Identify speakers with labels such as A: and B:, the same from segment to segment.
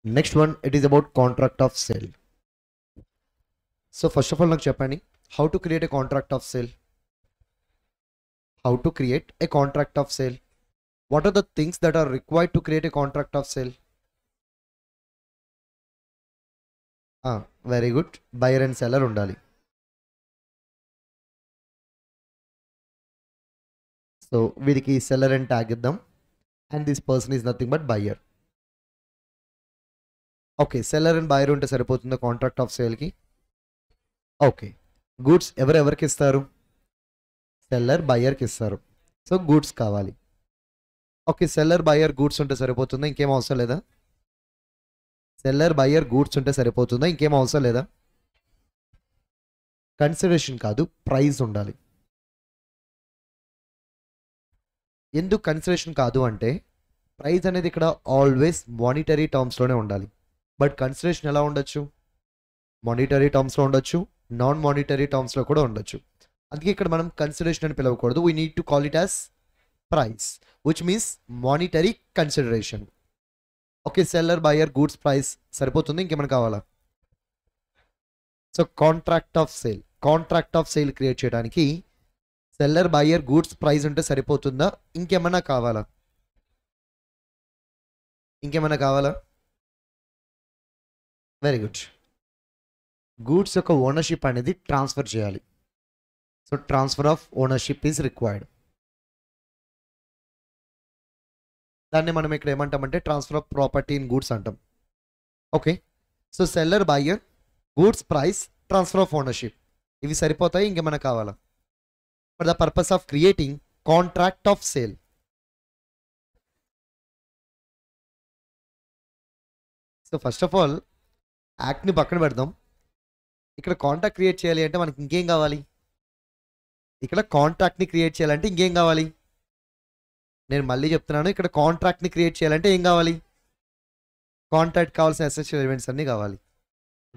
A: Next one, it is about contract of sale. So first of all, నాకు చెప్పండి, how to create a contract of sale. How to create a contract of sale. What are the things that are required to create a contract of sale? Very good. Buyer and seller ఉండాలి. So వీడికి seller అని tag ఇద్దాం, and this person is nothing but buyer. Okay, seller and buyer ఉంటే సరిపోతుందా contract of సేల్కి? Okay, goods ఎవరెవరికి ఇస్తారు? Seller బయ్యర్కి ఇస్తారు. సో గూడ్స్ కావాలి. ఓకే, సెల్లర్ బయ్యర్ గూడ్స్ ఉంటే సరిపోతుందా? ఇంకేం అవసరం లేదా? సెల్లర్ బయ్యర్ గూడ్స్ ఉంటే సరిపోతుందా? ఇంకేం అవసరం లేదా? కన్సిడరేషన్ కాదు, ప్రైస్ ఉండాలి. ఎందుకు కన్సిడరేషన్ కాదు అంటే, ప్రైస్ అనేది ఇక్కడ ఆల్వేస్ మానిటరీ టర్మ్స్లోనే ఉండాలి. బట్ కన్సిడరేషన్ ఎలా ఉండొచ్చు? మానిటరీ టర్మ్స్లో ఉండొచ్చు, నాన్ మానిటరీ టర్మ్స్లో కూడా ఉండొచ్చు. అందుకే ఇక్కడ మనం కన్సిడరేషన్ అని పిలవకూడదు. We need to call it as price, which means monetary consideration. Okay, seller buyer goods price సరిపోతుంది, ఇంకేమైనా కావాలా? So contract of sale, contract of sale create చేయడానికి సెల్లర్ బయ్యర్ గూడ్స్ ప్రైస్ ఉంటే సరిపోతుందా? ఇంకేమైనా కావాలా? ఇంకేమైనా కావాలా? Very good. గూడ్స్ యొక్క ఓనర్షిప్ అనేది ట్రాన్స్ఫర్ చేయాలి. So transfer of ownership is required. దాన్ని మనం ఇక్కడ ఏమంటామంటే transfer of property in goods అంటాం. Okay, so seller buyer goods price transfer of ownership, ఇవి సరిపోతాయి, ఇంకేమైనా కావాలా? For the purpose of creating contract of sale. So first of all యాక్ట్ని పక్కన పెడదాం. ఇక్కడ కాంట్రాక్ట్ క్రియేట్ చేయాలి అంటే మనకి ఇంకేం కావాలి? ఇక్కడ కాంట్రాక్ట్ని క్రియేట్ చేయాలంటే ఇంకేం కావాలి? నేను మళ్ళీ చెప్తున్నాను, ఇక్కడ కాంట్రాక్ట్ని క్రియేట్ చేయాలంటే ఏం కావాలి? కాంట్రాక్ట్ కావాల్సిన ఎసెన్షియల్ ఎలిమెంట్స్ అన్నీ కావాలి.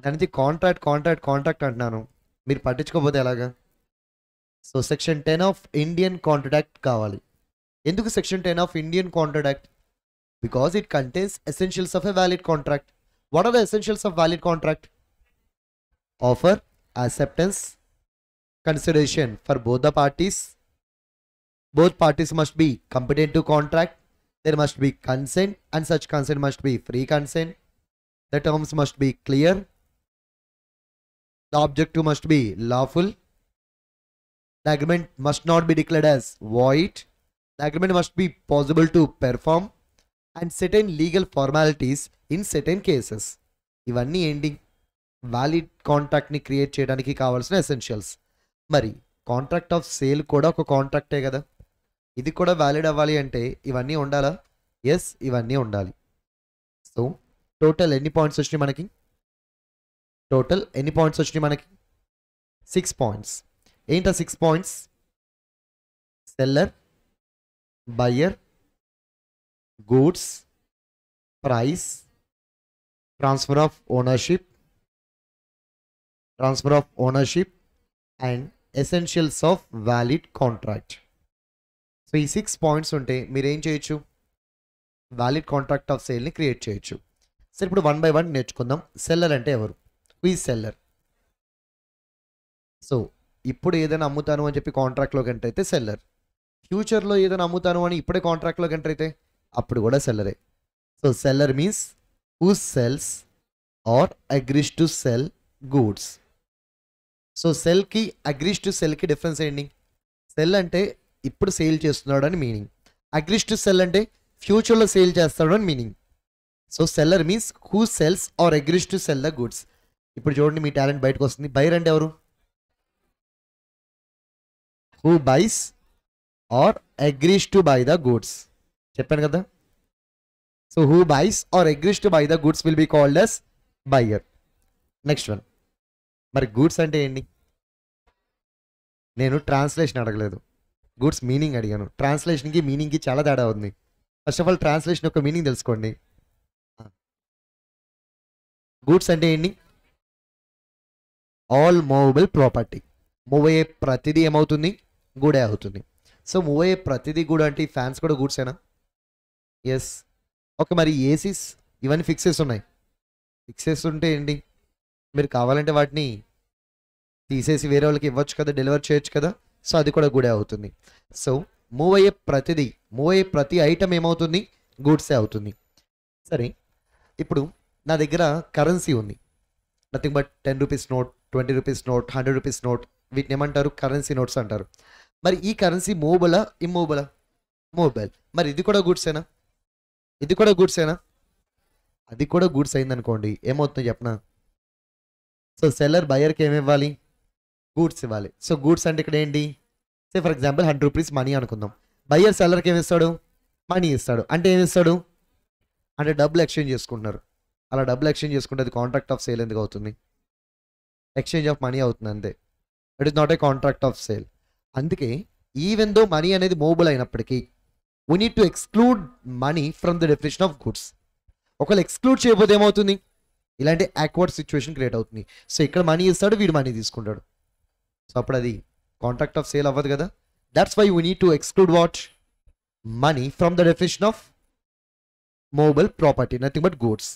A: దానికి కాంట్రాక్ట్ కాంట్రాక్ట్ కాంట్రాక్ట్ అంటున్నాను, మీరు పట్టించుకోకపోతే ఎలాగా? So section 10 of Indian contract కావాలి. ఎందుకు section 10 of Indian contract? Because it contains essentials of a valid contract. What are the essentials of valid contract? Offer, acceptance, consideration for both the parties. Both parties must be competent to contract. There must be consent, and such consent must be free consent. The terms must be clear. The objective must be lawful. The agreement must not be declared as void. The agreement must be possible to perform, and certain legal formalities in certain cases. ఇవన్నీ ఏంటి? Valid కాంట్రాక్ట్ని create చేయడానికి కావాల్సిన essentials. మరి contract of sale కూడా ఒక కాంట్రాక్టే కదా, ఇది కూడా వ్యాలిడ్ అవ్వాలి అంటే ఇవన్నీ ఉండాలా? ఎస్, ఇవన్నీ ఉండాలి. సో టోటల్ ఎన్ని పాయింట్స్ వచ్చినాయి మనకి? టోటల్ ఎన్ని పాయింట్స్ వచ్చినాయి మనకి? 6 పాయింట్స్. ఏంటా 6 points? Seller buyer goods price transfer of ownership and essentials of valid contract. So ఈ 6 పాయింట్స్ ఉంటే మీరు ఏం చేయొచ్చు? వ్యాలిడ్ కాంట్రాక్ట్ ఆఫ్ సేల్ని క్రియేట్ చేయొచ్చు. సరే, ఇప్పుడు 1 బై 1 నేర్చుకుందాం. సెల్లర్ అంటే ఎవరు? Who is seller? సో ఇప్పుడు ఏదైనా అమ్ముతాను అని చెప్పి కాంట్రాక్ట్లోకి ఎంటర్ అయితే సెల్లర్. ఫ్యూచర్లో ఏదైనా అమ్ముతాను అని ఇప్పుడే కాంట్రాక్ట్లోకి ఎంటర్ అయితే అప్పుడు కూడా సెల్లరే. So seller means who sells or agrees to sell goods. So సెల్కి అగ్రీస్ టు సెల్కి డిఫరెన్స్ ఏంటి? సెల్ అంటే ఇప్పుడు సేల్ చేస్తున్నాడు అని మీనింగ్, అగ్రీస్ టు సెల్ అంటే ఫ్యూచర్లో సేల్ చేస్తాడు అని meaning. So seller means who sells or agrees to sell the goods. ఇప్పుడు చూడండి, మీ టాలెంట్ బయటకు వస్తుంది. బైర్ అంటే ఎవరు? Who buys or agrees to buy the goods. చెప్పాను కదా. So who buys or agrees to buy the goods will be called as buyer. Next one, మరి గూడ్స్ అంటే ఏంటి? నేను ట్రాన్స్లేషన్ అడగలేదు, గూడ్స్ మీనింగ్ అడిగాను. ట్రాన్స్లేషన్కి మీనింగ్కి చాలా తేడా ఉంది. ఫస్ట్ ఆఫ్ ఆల్ ట్రాన్స్లేషన్ యొక్క మీనింగ్ తెలుసుకోండి. గూడ్స్ అంటే ఏంటి? All movable property. మూవ్ అయ్యే ప్రతిదీ ఏమవుతుంది? గూడే అవుతుంది. సో మూవ్ అయ్యే ప్రతిదీ గూడ్ అంటే ఫ్యాన్స్ కూడా గూడ్సేనా? ఎస్. ఓకే, మరి ఏసీస్ ఇవన్నీ ఫిక్సెస్ ఉన్నాయి, ఫిక్స్ చేస్తుంటే ఏంటి, మీరు కావాలంటే వాటిని తీసేసి వేరే వాళ్ళకి ఇవ్వచ్చు కదా, డెలివర్ చేయొచ్చు కదా. సో అది కూడా గుడే అవుతుంది. సో మూవ్ అయ్యే ప్రతి ఐటమ్ ఏమవుతుంది, గూడ్సే అవుతుంది. సరే, ఇప్పుడు నా దగ్గర కరెన్సీ ఉంది, nothing but 10 rupees note, 20 rupees note, 100 rupees note, వీటిని ఏమంటారు, కరెన్సీ నోట్స్ అంటారు. మరి ఈ కరెన్సీ మూవబులా ఇమ్మూవబులా? మూవబుల్. మరి ఇది కూడా గూడ్సేనా? ఇది కూడా గూడ్సేనా? అది కూడా గూడ్స్ అయిందనుకోండి, ఏమవుతుందో చెప్పనా. సో సెల్లర్ బయర్కి ఏమి ఇవ్వాలి, గూడ్స్ ఇవ్వాలి. సో గూడ్స్ అంటే ఇక్కడ ఏంటి, say for example 100 rupees money అనుకుందాం. బయ్యర్ సెల్లర్కి ఏమి ఇస్తాడు, మనీ ఇస్తాడు. అంటే ఏమి ఇస్తాడు, అంటే డబ్బులు ఎక్స్చేంజ్ చేసుకుంటున్నారు. అలా డబ్బులు ఎక్స్చేంజ్ చేసుకుంటే అది కాంట్రాక్ట్ ఆఫ్ సేల్ ఎందుకు అవుతుంది, ఎక్స్చేంజ్ ఆఫ్ మనీ అవుతుంది అంతే. It is not a contract of sale. అందుకే ఈవెన్ దో మనీ అనేది మూవబుల్ అయినప్పటికీ we need to exclude money from the definition of goods. ఒకవేళ ఎక్స్క్లూడ్ చేయకపోతే ఏమవుతుంది, ఇలాంటి యాక్వర్డ్ సిచ్యువేషన్ క్రియేట్ అవుతుంది. సో ఇక్కడ మనీ ఇస్తాడు, వీడు మనీ తీసుకుంటాడు. సో అప్పుడు అది కాంట్రాక్ట్ ఆఫ్ సేల్ అవ్వదు కదా. That's why we need to exclude what, money from the definition of movable property, nothing but goods.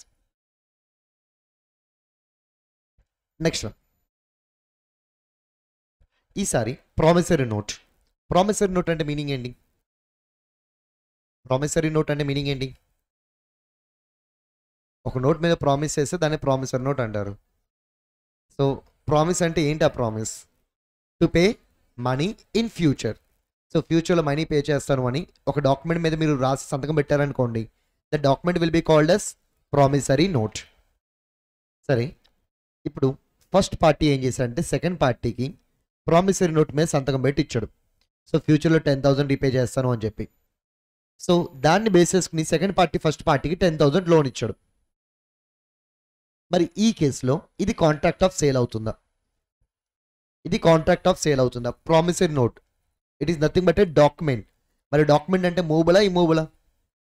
A: Next one, ఈసారి ప్రామిసరీ నోట్. ప్రామిసరీ నోట్ అంటే మీనింగ్ ఏంటి, ప్రామిసరీ నోట్ అంటే meaning ఏంటి, ఒక నోట్ మీద promise చేస్తే దాన్ని ప్రామిసరీ నోట్ అంటారు. సో ప్రామిస్ అంటే ఏంటి, ఆ promise to pay money in future. So ఫ్యూచర్లో మనీ పే చేస్తాను అని ఒక డాక్యుమెంట్ మీద మీరు రాసి సంతకం పెట్టారనుకోండి, the document will be called as promissory note. సరే, ఇప్పుడు ఫస్ట్ పార్టీ ఏం చేశాడంటే సెకండ్ పార్టీకి ప్రామిసరీ నోట్ మీద సంతకం పెట్టి ఇచ్చాడు. సో ఫ్యూచర్లో 10,000 రీపే చేస్తాను అని చెప్పి. సో దాన్ని బేస్ చేసుకుని సెకండ్ పార్టీ ఫస్ట్ పార్టీకి 10,000 లోన్ ఇచ్చాడు. మరి ఈ కేసులో ఇది కాంట్రాక్ట్ ఆఫ్ సేల్ అవుతుందా, ఇది కాంట్రాక్ట్ ఆఫ్ సేల్ అవుతుందా? Promissory note it is nothing but A document. మరి డాక్యుమెంట్ అంటే మూవబులా ఇమ్మూవబులా?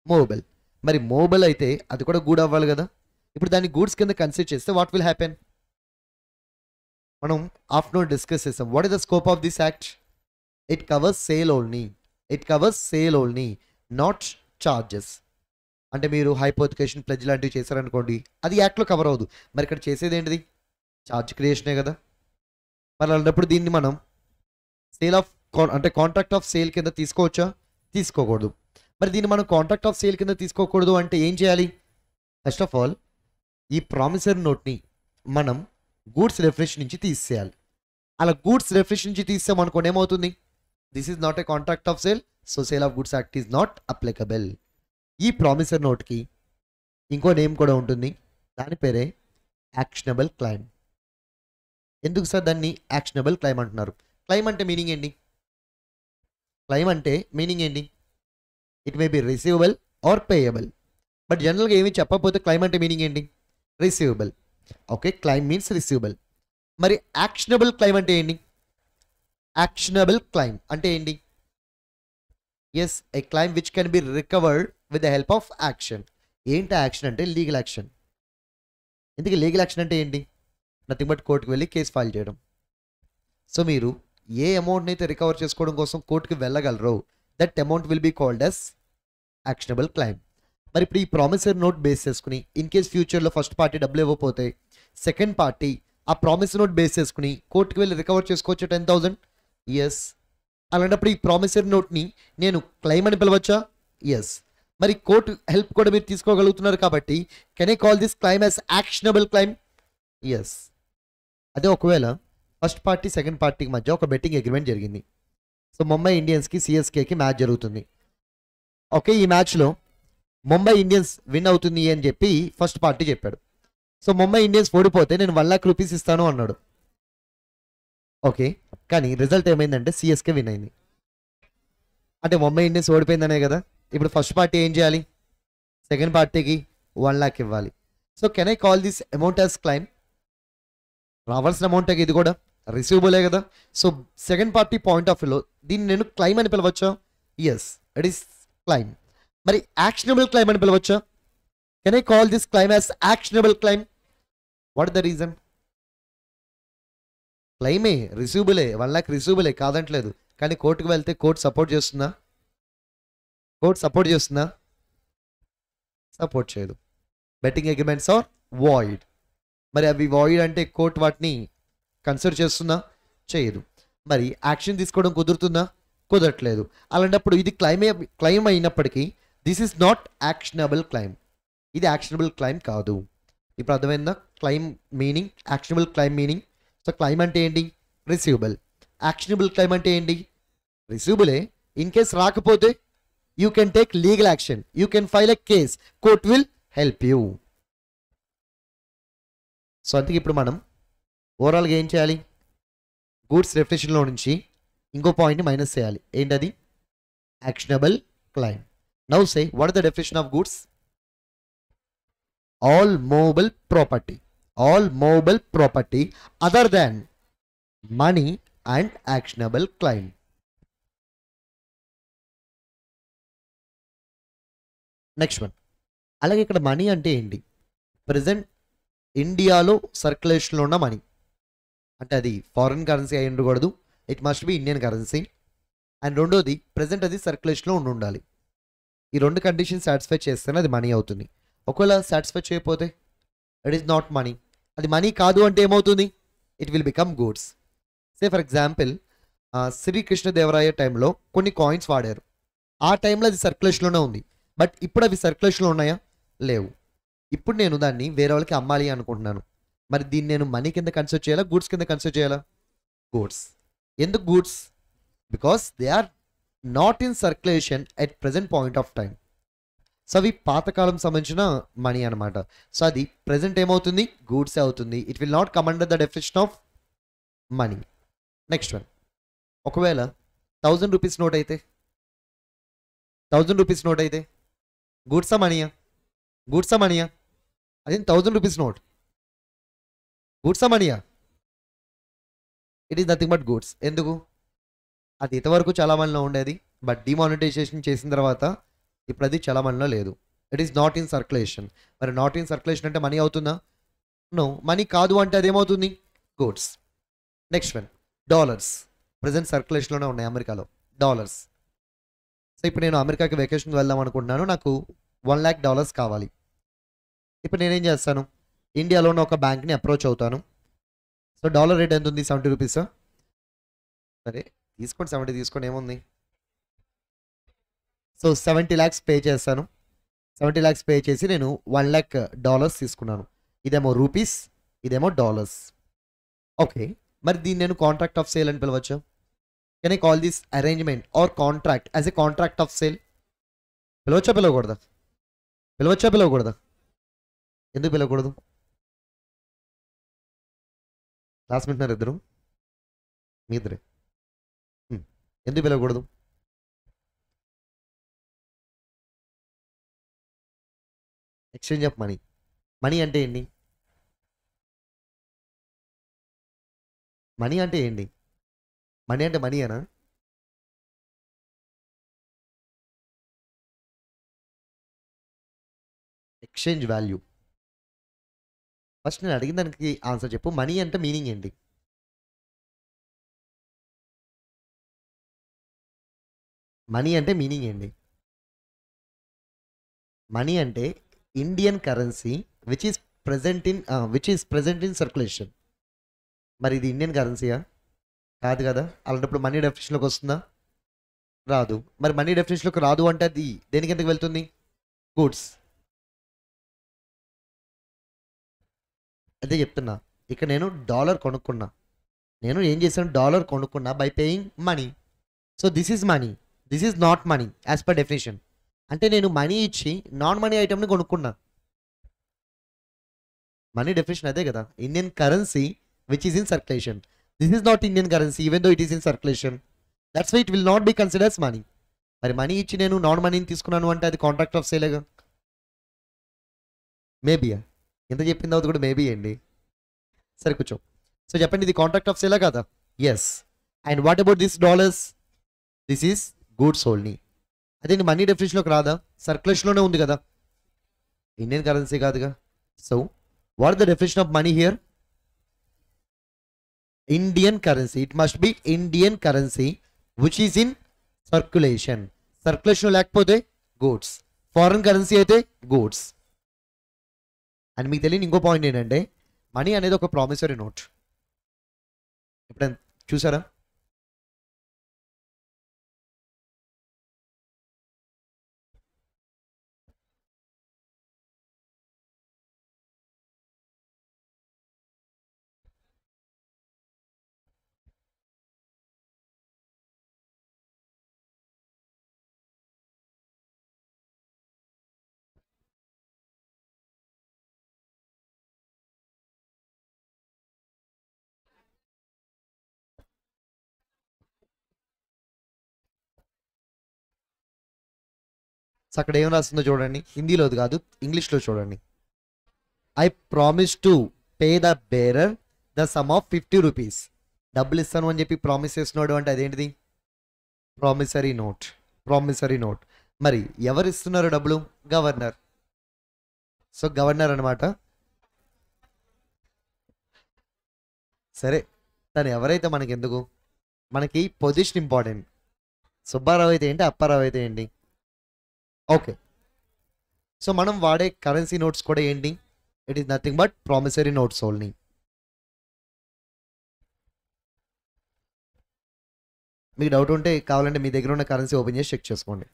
A: మూవబుల్. మరి మూవబుల్ అయితే అది కూడా గూడ్ అవ్వాలి కదా. ఇప్పుడు దాన్ని గూడ్స్ కింద కన్సిడర్ చేస్తే వాట్ విల్ హ్యాపెన్, మనం ఆఫ్టర్నూన్ డిస్కస్ చేసాం. What is the scope of this act, it covers sale only, it covers sale only, not charges. అంటే మీరు హైపోథికేషన్ ప్లెడ్జ్ లాంటివి చేశారనుకోండి, అది యాక్ట్లో కవర్ అవ్వదు. మరి ఇక్కడ చేసేది ఏంటిది, ఛార్జ్ క్రియేషనే కదా. మరి అలాంటప్పుడు దీన్ని మనం సేల్ ఆఫ్ అంటే కాంట్రాక్ట్ ఆఫ్ సేల్ కింద తీసుకోవచ్చా, తీసుకోకూడదు. మరి దీన్ని మనం కాంట్రాక్ట్ ఆఫ్ సేల్ కింద తీసుకోకూడదు అంటే ఏం చేయాలి, ఫస్ట్ ఆఫ్ ఆల్ ఈ ప్రామిసరీ నోట్ని మనం గూడ్స్ డెఫినేషన్ నుంచి తీసేయాలి. అలా గూడ్స్ డెఫినేషన్ నుంచి తీసామనుకోండి ఏమవుతుంది, this is not a contract of sale, so sale of goods act is not applicable. ఈ ప్రామిసరీ నోట్కి ఇంకో నేమ్ కూడా ఉంటుంది, దాని పేరే యాక్షనబుల్ క్లైమ్. ఎందుకు సార్ దాన్ని యాక్షనబుల్ క్లైమ్ అంటున్నారు? క్లైమ్ అంటే మీనింగ్ ఏంటి, క్లైమ్ అంటే మీనింగ్ ఏంటి, it may be receivable or payable. But జనరల్గా ఏమి చెప్పకపోతే క్లైమ్ అంటే మీనింగ్ ఏంటి, receivable. Okay, claim means receivable. మరి యాక్షనబుల్ క్లైమ్ అంటే ఏంటి, యాక్షనబుల్ క్లైమ్ అంటే ఏంటి, yes a claim which can be recovered with the help of action. ఏంటి యాక్షన్ అంటే లీగల్ యాక్షన్. ఎందుకు లీగల్ యాక్షన్ అంటే ఏంటి, నథింగ్ బట్ కోర్టుకు వెళ్ళి కేసు ఫైల్ చేయడం. సో మీరు ఏ అమౌంట్ని అయితే రికవర్ చేసుకోవడం కోసం కోర్టుకి వెళ్ళగలరో that amount will be called as actionable claim. మరి ఇప్పుడు ఈ ప్రామిసరీ నోట్ బేస్ చేసుకుని ఇన్ కేస్ ఫ్యూచర్లో ఫస్ట్ పార్టీ డబ్బులు ఇవ్వకపోతే సెకండ్ పార్టీ ఆ ప్రామిసరీ నోట్ బేస్ చేసుకుని కోర్టుకి వెళ్ళి రికవర్ చేసుకోవచ్చు 10,000. ఎస్. అలాంటప్పుడు ఈ ప్రామిసరీ నోట్ని నేను క్లైమ్ అని పిలవచ్చా? ఎస్. మరి కోర్టు హెల్ప్ కూడా మీరు తీసుకోగలుగుతున్నారు కాబట్టి can I call this claim as actionable claim? Yes. అదే ఒకవేళ ఫస్ట్ పార్టీ సెకండ్ పార్టీకి మధ్య ఒక బెట్టింగ్ అగ్రిమెంట్ జరిగింది. సో ముంబై ఇండియన్స్కి సిఎస్కేకి మ్యాచ్ జరుగుతుంది. ఓకే, ఈ మ్యాచ్లో ముంబై ఇండియన్స్ విన్ అవుతుంది అని చెప్పి ఫస్ట్ పార్టీ చెప్పాడు. సో ముంబై ఇండియన్స్ ఓడిపోతే నేను 1 lakh రూపీస్ ఇస్తాను అన్నాడు. ఓకే, కానీ రిజల్ట్ ఏమైందంటే సిఎస్కే విన్ అయింది. అంటే ముంబై ఇండియన్స్ ఓడిపోయిందనే కదా. ఇప్పుడు ఫస్ట్ పార్టీ ఏం చేయాలి, సెకండ్ పార్టీకి 1 lakh ఇవ్వాలి. So can I call this amount as claim? రావాల్సిన అమౌంట్ ఇది కూడా రిసీవబులే కదా. So second party point of వ్యూలో దీన్ని నేను క్లైమ్ అని పిలవచ్చా? Yes, it is claim. మరి యాక్షనబుల్ క్లైమ్ అని పిలవచ్చా? Can I call this claim as actionable claim? What is the reason? క్లైమే, రిసీవబులే, 1 lakh రిసీవబులే కాదంటలేదు. కానీ కోర్టుకు వెళ్తే కోర్టు సపోర్ట్ చేస్తుందా? కోర్టు సపోర్ట్ చేస్తుందా? సపోర్ట్ చేయదు. Betting agreements are void. మరి అవి వాయిడ్ అంటే కోర్ట్ వాటిని కన్సిడర్ చేస్తుందా? చేయదు. మరి యాక్షన్ తీసుకోవడం కుదురుతుందా? కుదరట్లేదు. అలాంటప్పుడు ఇది క్లైమ్ అయినప్పటికీ this is not actionable claim. ఇది యాక్షనబుల్ క్లైమ్ కాదు. ఇప్పుడు అర్థమైందా claim meaning, actionable claim meaning? So claim అంటే ఏంటి? రిసీవబుల్. యాక్షనబుల్ క్లైమ్ అంటే ఏంటి? రిసీవబులే. ఇన్ కేస్ రాకపోతే you can take legal action, you can file a case, court will help you. So అందుకే ఇప్పుడు మనం ఓవరాల్గా ఏం చేయాలి? గూడ్స్ డెఫినేషన్లో నుంచి ఇంకో పాయింట్ని మైనస్ చేయాలి. ఏంటది? Actionable claim. Now say what is the definition of goods? All movable property. All movable property other than money and actionable claim. Next one. అలాగే ఇక్కడ మనీ అంటే ఏంటి? ప్రజెంట్ ఇండియాలో సర్క్యులేషన్లో ఉన్న మనీ. అంటే అది ఫారిన్ కరెన్సీ అయి ఉండకూడదు, it must be Indian currency. And రెండోది ప్రజెంట్ అది సర్క్యులేషన్లో ఉండాలి. ఈ రెండు కండిషన్స్ సాటిస్ఫై చేస్తేనే అది మనీ అవుతుంది. ఒకవేళ సాటిస్ఫై చేయకపోతే ఇట్ ఈస్ నాట్ మనీ. అది మనీ కాదు అంటే ఏమవుతుంది? It will become goods. Say for example Sri Krishnadevaraya టైంలో కొన్ని కాయిన్స్ వాడారు. ఆ టైంలో అది సర్క్యులేషన్లోనే ఉంది. బట్ ఇప్పుడు అవి సర్క్యులేషన్లో ఉన్నాయా? లేవు. ఇప్పుడు నేను దాన్ని వేరే వాళ్ళకి అమ్మాలి అనుకుంటున్నాను. మరి దీన్ని నేను మనీ కింద కన్సిడర్ చేయాలా, గూడ్స్ కింద కన్సిడర్ చేయాలా? గూడ్స్. ఎందుకు goods? Because they are not in circulation at present point of time. So అవి పాతకాలం సంబంధించిన మనీ అనమాట. సో అది ప్రజెంట్ ఏమవుతుంది? గూడ్స్ అవుతుంది. It will not come under the definition of money. Next one. ఒకవేళ 1000 రూపీస్ నోట్ అయితే, 1000 రూపీస్ నోట్ అయితే గూడ్సా మనీయా? గూడ్సా మనీయా? అదే 1000 రూపీస్ నోట్ గూడ్సా మనీయా? It is nothing but goods. ఎందుకు? అది ఇంతవరకు చలామణిలో ఉండేది, బట్ డిమానిటైజేషన్ చేసిన తర్వాత ఇప్పుడు అది చలామణిలో లేదు. It is not in circulation. మరి నాట్ ఇన్ సర్క్యులేషన్ అంటే మనీ అవుతుందా? నో. మనీ కాదు అంటే అదేమవుతుంది? Goods. Next one. Dollars. Present సర్క్యులేషన్లోనే ఉన్నాయి అమెరికాలో డాలర్స్. సో ఇప్పుడు నేను అమెరికాకి వెకేషన్కి వెళ్దాం అనుకుంటున్నాను, నాకు $1,00,000 కావాలి. ఇప్పుడు నేనేం చేస్తాను? ఇండియాలో ఉన్న ఒక బ్యాంక్ని అప్రోచ్ అవుతాను. సో డాలర్ రేట్ ఎంత ఉంది? 70 రూపీస్. సరే తీసుకోండి, 70 తీసుకోండి, ఏముంది. సో 70 lakhs పే చేస్తాను. 70 lakhs పే చేసి నేను $1,00,000 తీసుకున్నాను. ఇదేమో రూపీస్, ఇదేమో డాలర్స్. ఓకే. మరి దీన్ని నేను కాంట్రాక్ట్ ఆఫ్ సేల్ అని పిలవచ్చు. Can I call this arrangement or contract as a contract of sale? పిలవచ్చా పిలవకూడదా? పిలవచ్చా పిలవకూడదా? ఎందుకు పిలవకూడదు? క్లాస్ వింటున్నారు ఇద్దరు, మీ ఇద్దరే. ఎందుకు పిలవకూడదు? Exchange of money. మనీ అంటే ఏంటి? మనీ అంటే ఏంటి? మనీ అంటే మనీ అనా? Exchange value. ఫస్ట్ నేను అడిగిన దానికి ఆన్సర్ చెప్పు. మనీ అంటే మీనింగ్ ఏంటి? మనీ అంటే మీనింగ్ ఏంటి? మనీ అంటే Indian currency which is present in circulation. మరి ఇది ఇండియన్ కరెన్సీయా? కాదు కదా. అలాంటప్పుడు మనీ డెఫినేషన్లోకి వస్తుందా? రాదు. మరి మనీ డెఫినేషన్లోకి రాదు అంటే అది దేనికి ఎందుకు వెళ్తుంది? గూడ్స్. అదే చెప్తున్నా. ఇక్కడ నేను డాలర్ కొనుక్కున్నా. నేను ఏం చేశాను? డాలర్ కొనుక్కున్నా by paying money. So this is money, this is not money as per definition. అంటే నేను మనీ ఇచ్చి నాన్ మనీ ఐటమ్ని కొనుక్కున్నా. మనీ డెఫినేషన్ అదే కదా. Indian currency which is in circulation. This is not Indian currency even though it is in circulation. That's why it will not be considers money. మరి money ఇచ్చి నేను non మనీని తీసుకున్నాను అంటే అది కాంట్రాక్ట్ ఆఫ్ సేలేగా. మేబీయా? ఎంత చెప్పిన తర్వాత కూడా మేబీ అండి. సరే కూర్చో. సో చెప్పండి, ఇది కాంట్రాక్ట్ ఆఫ్ సేలా కాదా? Yes. And what about this dollars? This is goods only. అదే మనీ డెఫినేషన్లోకి రాదా? సర్క్యులేషన్లోనే ఉంది కదా, ఇండియన్ కరెన్సీ కాదుగా. So what the definition of money here? Indian currency. It must be Indian currency which is in circulation. Circulation లేకపోతే goods, foreign currency అయితే goods. And మీకు తెలియని ఇంకో పాయింట్ ఏంటంటే మనీ అనేది ఒక ప్రామిసరీ నోట్. ఎప్పుడైనా చూసారా? సో అక్కడ ఏం రాస్తుందో చూడండి, హిందీలోది కాదు, ఇంగ్లీష్లో చూడండి. I promise to pay the bearer the sum of 50 rupees. డబ్బులు ఇస్తాను అని చెప్పి ప్రామిస్ చేస్తున్నాడు అంటే అదేంటిది? Promissory note. Promissory note. మరి ఎవరు ఇస్తున్నారు డబ్బులు? గవర్నర్. సో గవర్నర్ అనమాట. సరే, తను ఎవరైతే మనకి ఎందుకు, మనకి పొజిషన్ ఇంపార్టెంట్. సుబ్బారావు అయితే ఏంటి, అప్పారావు అయితే ఏంటి? ఓకే, సో మనం వాడే కరెన్సీ నోట్స్ కూడా ఏంటి? It is nothing but promissory notes only. మీకు డౌట్ ఉంటే కావాలంటే మీ దగ్గర ఉన్న కరెన్సీ ఓపెన్ చేసి చెక్ చేసుకోండి.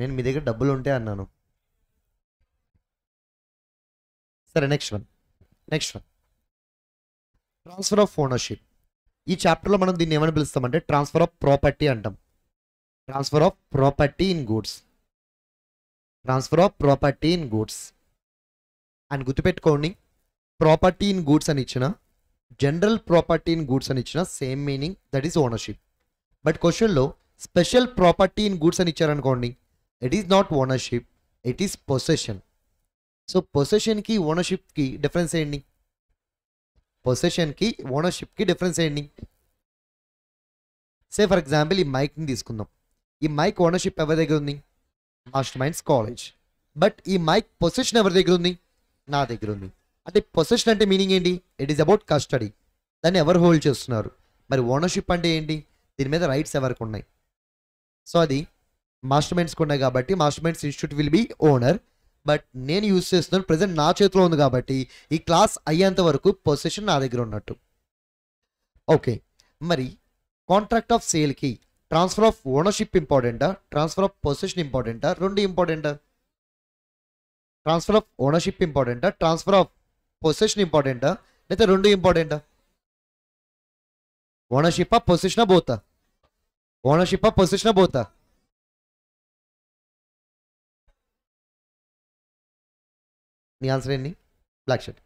A: నేను మీ దగ్గర డబ్బులు ఉంటే అన్నాను. సరే, next one. Transfer of ownership. ఈ చాప్టర్లో మనం దీన్ని ఏమని పిలుస్తామంటే ట్రాన్స్ఫర్ ఆఫ్ ప్రాపర్టీ అంటాం. Transfer of property in goods. Transfer of property in goods అని గుర్తుపెట్టుకోండి. ప్రాపర్టీ ఇన్ గూడ్స్ అని ఇచ్చిన, జనరల్ ప్రాపర్టీ ఇన్ గూడ్స్ అని ఇచ్చిన same meaning, that is ownership. But క్వశ్చన్లో స్పెషల్ ప్రాపర్టీ ఇన్ గూడ్స్ అని ఇచ్చారనుకోండి, it is not ownership, it is possession. So పొసెషన్కి ఓనర్షిప్కి డిఫరెన్స్ ఏంటి? పొసెషన్కి ఓనర్షిప్కి డిఫరెన్స్ ఏంటి? సే ఫర్ ఎగ్జాంపుల్ ఈ మైక్ని తీసుకుందాం. ఈ మైక్ ఓనర్షిప్ ఎవరి దగ్గర ఉంది? Master minds college. బట్ ఈ మైక్ పొసెషన్ ఎవరి దగ్గర ఉంది? నా దగ్గర ఉంది. అంటే పొసెషన్ అంటే మీనింగ్ ఏంటి? It is about custody. దాన్ని ఎవరు హోల్డ్ చేస్తున్నారు? మరి ఓనర్షిప్ అంటే ఏంటి? దీని మీద రైట్స్ ఎవరికి ఉన్నాయి? సో అది మాస్టర్ మైండ్స్కి ఉన్నాయి కాబట్టి master minds institute will be owner. But నేను యూజ్ చేస్తున్నాను, ప్రజెంట్ నా చేతిలో ఉంది కాబట్టి ఈ క్లాస్ అయ్యేంత వరకు పొసెషన్ నా దగ్గర ఉన్నట్టు. ఓకే, మరి కాంట్రాక్ట్ ఆఫ్ సేల్కి ట్రాన్స్ఫర్ ఆఫ్ ఓనర్షిప్ ఇంపార్టెంటా, ట్రాన్స్ఫర్ ఆఫ్ పొసెషన్ ఇంపార్టెంటా, రెండు ఇంపార్టెంటా? ట్రాన్స్ఫర్ ఆఫ్ ఓనర్షిప్ ఇంపార్టెంటా, ట్రాన్స్ఫర్ ఆఫ్ పొసెషన్ ఇంపార్టెంటా, లేదా రెండు ఇంపార్టెంటా? ఓనర్షిప్పా పొసెషనా బోతా? ఓనర్షిప్పా పొసెషనా బోతా? నీ ఆన్సర్ ఏంటి? బ్లాక్ షర్ట్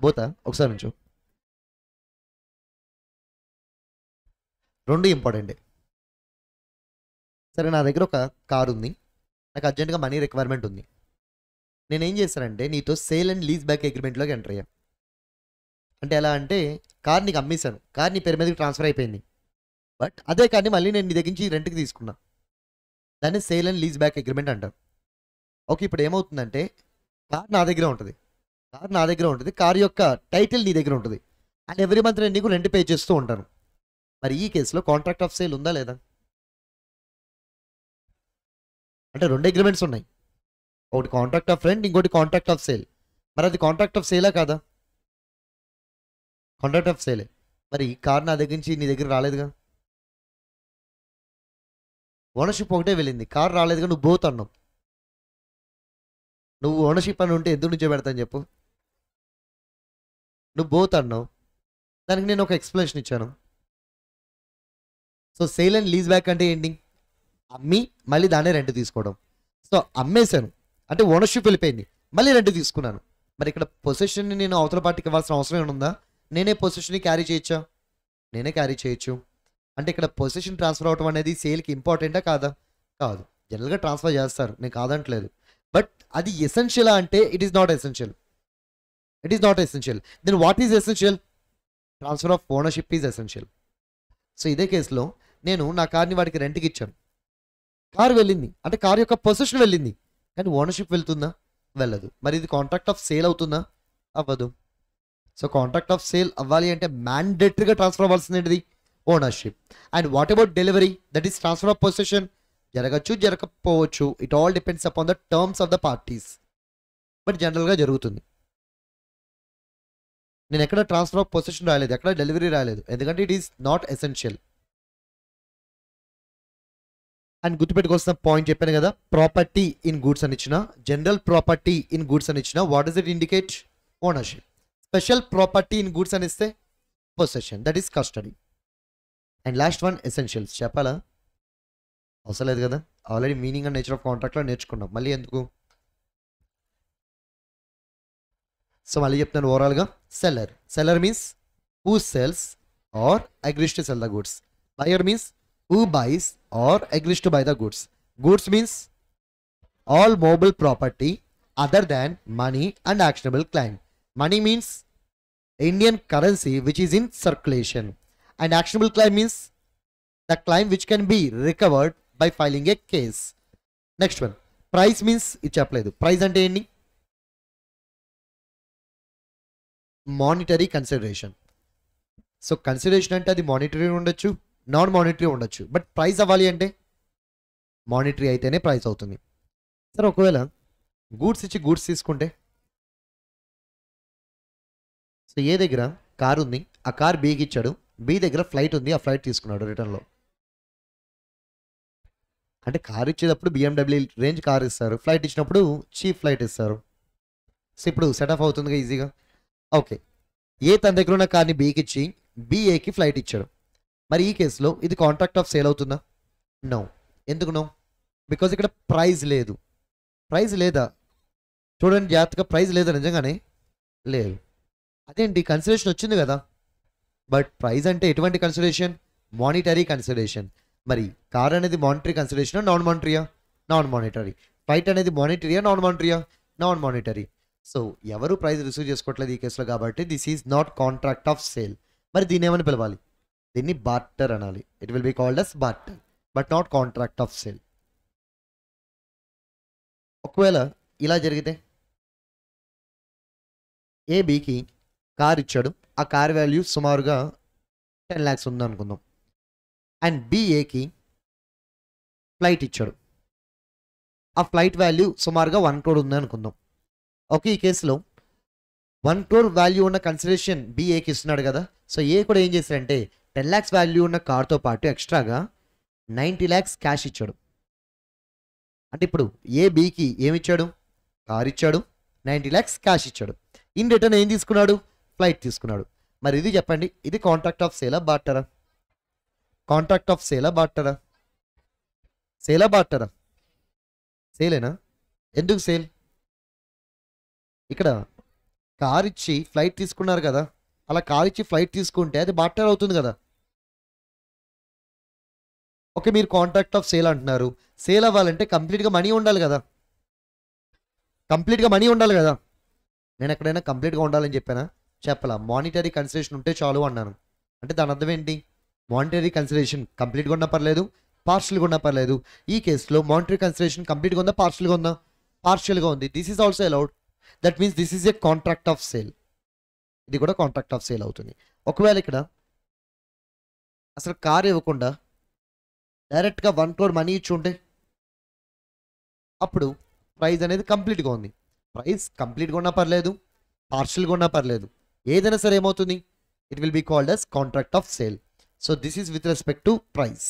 A: బోతా? ఒకసారి నుంచు. రెండు ఇంపార్టెంటే. సరే, నా దగ్గర ఒక కార్ ఉంది, నాకు అర్జెంట్గా మనీ రిక్వైర్మెంట్ ఉంది. నేనేం చేశానంటే నీతో సేల్ అండ్ లీజ్ బ్యాక్ అగ్రిమెంట్లోకి ఎంటర్ అయ్యా. అంటే ఎలా అంటే కార్ నీకు అమ్మేశాను, కార్ నీ పేరు మీదకి ట్రాన్స్ఫర్ అయిపోయింది. బట్ అదే కార్ని మళ్ళీ నేను నీ దగ్గర నుంచి రెంట్కి తీసుకున్నా. దాన్ని sale and lease back agreement అంటారు. ఓకే, ఇప్పుడు ఏమవుతుందంటే కార్ నా దగ్గర ఉంటుంది, కార్ యొక్క టైటిల్ నీ దగ్గర ఉంటుంది, అండ్ ఎవ్రీ మంత్ నేను నీకు రెంట్ పే చేస్తూ ఉంటాను. మరి ఈ కేసులో కాంట్రాక్ట్ ఆఫ్ సేల్ ఉందా లేదా? అంటే రెండు అగ్రిమెంట్స్ ఉన్నాయి, ఒకటి కాంట్రాక్ట్ ఆఫ్ రెంట్, ఇంకోటి కాంట్రాక్ట్ ఆఫ్ సేల్. మరి అది కాంట్రాక్ట్ ఆఫ్ సేలా కాదా? కాంట్రాక్ట్ ఆఫ్ సేలే. మరి కార్ నా దగ్గర నుంచి నీ దగ్గర రాలేదుగా, ఓనర్షిప్ ఒకటే వెళ్ళింది, కార్ రాలేదుగా, నువ్వు బోత్ అన్నావు. నువ్వు ఓనర్షిప్ అని ఉంటే ఎందుకు నుంచో పెడతాను చెప్పు? నువ్వు బోత్ అన్నావు, దానికి నేను ఒక ఎక్స్ప్లెనేషన్ ఇచ్చాను. So sale and lease back అంటే ఏంటి? అమ్మి మళ్ళీ దాన్నే రెంట్ తీసుకోవడం. సో అమ్మేశాను అంటే ఓనర్షిప్ వెళ్ళిపోయింది, మళ్ళీ రెంట్ తీసుకున్నాను. మరి ఇక్కడ పొసెషన్ని నేను అవతల పార్టీకి ఇవ్వాల్సిన అవసరం ఏముందా? నేనే పొసెషన్ని క్యారీ చేయొచ్చా? నేనే క్యారీ చేయొచ్చు. అంటే ఇక్కడ పొసెషన్ ట్రాన్స్ఫర్ అవడం అనేది సేల్కి ఇంపార్టెంటా కాదా? కాదు, జనరల్గా ట్రాన్స్ఫర్ చేస్తారు, నేను కాదంటలేదు. బట్ అది ఎసెన్షియలా అంటే it is not essential. Then what is essential? Transfer of ownership is essential. So ఇదే కేసులో నేను నా కార్ని వాడికి రెంట్కి ఇచ్చాను, కార్ వెళ్ళింది అంటే కార్ యొక్క పొసెషన్ వెళ్ళింది, కానీ ఓనర్షిప్ వెళ్తుందా? వెళ్ళదు. మరి ఇది కాంట్రాక్ట్ ఆఫ్ సేల్ అవుతుందా? అవ్వదు. సో కాంట్రాక్ట్ ఆఫ్ సేల్ అవ్వాలి అంటే మ్యాండేటరీగా ట్రాన్స్ఫర్ అవ్వాల్సింది ఏంటిది? Ownership. And what about delivery? That is transfer of position. జరగచ్చు, జరగకపోవచ్చు. It all depends upon the terms of the parties. But జనరల్గా జరుగుతుంది. నేను ఎక్కడ ట్రాన్స్ఫర్ ఆఫ్ పొజిషన్ రాయలేదు, ఎక్కడ డెలివరీ రాయలేదు, ఎందుకంటే it is not essential. And గుర్తుపెట్టుకోవాల్సిన పాయింట్ చెప్పాను కదా, ప్రాపర్టీ ఇన్ గూడ్స్ అని ఇచ్చిన, జనరల్ ప్రాపర్టీ ఇన్ గూడ్స్ అని ఇచ్చిన, what does it indicate? Ownership. Special property in goods అని ఇస్తే possession, that is custody. And last one essentials. చెప్పాలా? అవసరం లేదు కదా, already meaning and nature of కాంట్రాక్ట్లో నేర్చుకున్నాం, మళ్ళీ ఎందుకు? సో మళ్ళీ చెప్తాను ఓవరాల్గా. Seller. Seller means who sells or agrees to sell the goods. Buyer means who buys or agrees to buy the goods. Goods means all mobile property other than money and actionable claim. Money means Indian currency which is in circulation. And actionable claim means the claim which can be recovered by filing a case. Next one. Price means ఇది చెప్పలేదు. Price అంటే ఏంటి? Monetary consideration. So consideration అంటే అది monetary ఉండొచ్చు, non monetary ఉండొచ్చు. But price అవ్వాలి అంటే మానిటరీ అయితేనే ప్రైస్ అవుతుంది. సరే ఒకవేళ గూడ్స్ ఇచ్చి గూడ్స్ తీసుకుంటే, సో ఏ దగ్గర కార్ ఉంది, ఆ కార్ బీకి ఇచ్చాడు, బి దగ్గర ఫ్లైట్ ఉంది, ఆ ఫ్లైట్ తీసుకున్నాడు రిటర్న్లో. అంటే కార్ ఇచ్చేటప్పుడు బిఎండబ్ల్యూ రేంజ్ కార్ ఇస్తారు, ఫ్లైట్ ఇచ్చినప్పుడు చీప్ ఫ్లైట్ ఇస్తారు. సో ఇప్పుడు సెటప్ అవుతుందిగా ఈజీగా. ఓకే, ఏ తన దగ్గర ఉన్న కార్ని బీకి ఇచ్చి బిఏకి ఫ్లైట్ ఇచ్చాడు. మరి ఈ కేసులో ఇది కాంట్రాక్ట్ ఆఫ్ సేల్ అవుతుందా? నో. ఎందుకు నో? బికాజ్ ఇక్కడ ప్రైజ్ లేదు. ప్రైజ్ లేదా? చూడండి జాగ్రత్తగా, ప్రైజ్ లేదా నిజంగానే? లేదు. అదేంటి, కన్సిడరేషన్ వచ్చింది కదా. బట్ ప్రైజ్ అంటే ఎటువంటి కన్సిడరేషన్? Monetary consideration. మరి కార్ అనేది మానిటరీ కన్సిడరేషన్, నాన్ మానిటరీయా? Non monetary. ఫ్లైట్ అనేది మానిటరీయా, నాన్ మానిటరీయా? Non monetary. సో ఎవరు ప్రైజ్ రిసీవ్ చేసుకోవట్లేదు ఈ కేసులో, కాబట్టి this is not contract of sale. మరి దీన్ని ఏమని పిలవాలి? దీన్ని బార్టర్ అనాలి. It will be called as barter, but not contract of sale. ఒకవేళ ఇలా జరిగితే, ఏబికి కార్ ఇచ్చాడు, ఆ కార్ వాల్యూ సుమారుగా 10 lakhs ఉందనుకుందాం. అండ్ బిఏకి ఫ్లైట్ ఇచ్చాడు, ఆ ఫ్లైట్ వాల్యూ సుమారుగా 1 crore ఉందనుకుందాం. ఓకే, ఈ కేసులో 1 crore వాల్యూ ఉన్న కన్సిడరేషన్ బిఏకి ఇస్తున్నాడు కదా. సో ఏ కూడా ఏం చేశాడంటే 10 lakhs వాల్యూ ఉన్న కార్తో పాటు ఎక్స్ట్రాగా 90 lakhs క్యాష్ ఇచ్చాడు. అంటే ఇప్పుడు ఏబికి ఏమి ఇచ్చాడు? కార్ ఇచ్చాడు, 90 lakhs క్యాష్ ఇచ్చాడు. ఇన్ రిటర్న్ ఏం తీసుకున్నాడు? ఫ్లైట్ తీసుకున్నాడు. మరి ఇది చెప్పండి, ఇది కాంట్రాక్ట్ ఆఫ్ సేలా బార్టరా? కాంట్రాక్ట్ ఆఫ్ సేలా బార్టరా? సేలా బార్టరా? సేలేనా? ఎందుకు సేల్? ఇక్కడ కార్ ఇచ్చి ఫ్లైట్ తీసుకున్నారు కదా, అలా కార్ ఇచ్చి ఫ్లైట్ తీసుకుంటే అది బార్టర్ అవుతుంది కదా. ఓకే, మీరు కాంట్రాక్ట్ ఆఫ్ సేల్ అంటున్నారు. సేల్ అవ్వాలంటే కంప్లీట్గా మనీ ఉండాలి కదా. కంప్లీట్గా మనీ ఉండాలి కదా. నేను ఎక్కడైనా కంప్లీట్గా ఉండాలని చెప్పానా? చెప్పలా. మానిటరీ కన్సిడరేషన్ ఉంటే చాలు అన్నాను. అంటే దాని అర్థం ఏంటి? మానిటరీ కన్సిడరేషన్ కంప్లీట్గా ఉన్నా పర్లేదు, పార్షియల్గా ఉన్నా పర్లేదు. ఈ కేసులో మానిటరీ కన్సిడరేషన్ కంప్లీట్గా ఉందా, పార్షియల్గా ఉందా? పార్షియల్గా ఉంది. This is also allowed. That means this is a contract of sale. ఇది కూడా కాంట్రాక్ట్ ఆఫ్ సేల్ అవుతుంది. ఒకవేళ ఇక్కడ అసలు కార్ ఇవ్వకుండా డైరెక్ట్గా 1 crore మనీ ఇచ్చి ఉంటే, అప్పుడు ప్రైస్ అనేది కంప్లీట్గా ఉంది. ప్రైస్ కంప్లీట్గా ఉన్నా పర్లేదు, పార్షియల్గా ఉన్నా పర్లేదు, ఏదైనా సరే ఏమవుతుంది? It will be called as contract of sale. So this is with respect to price.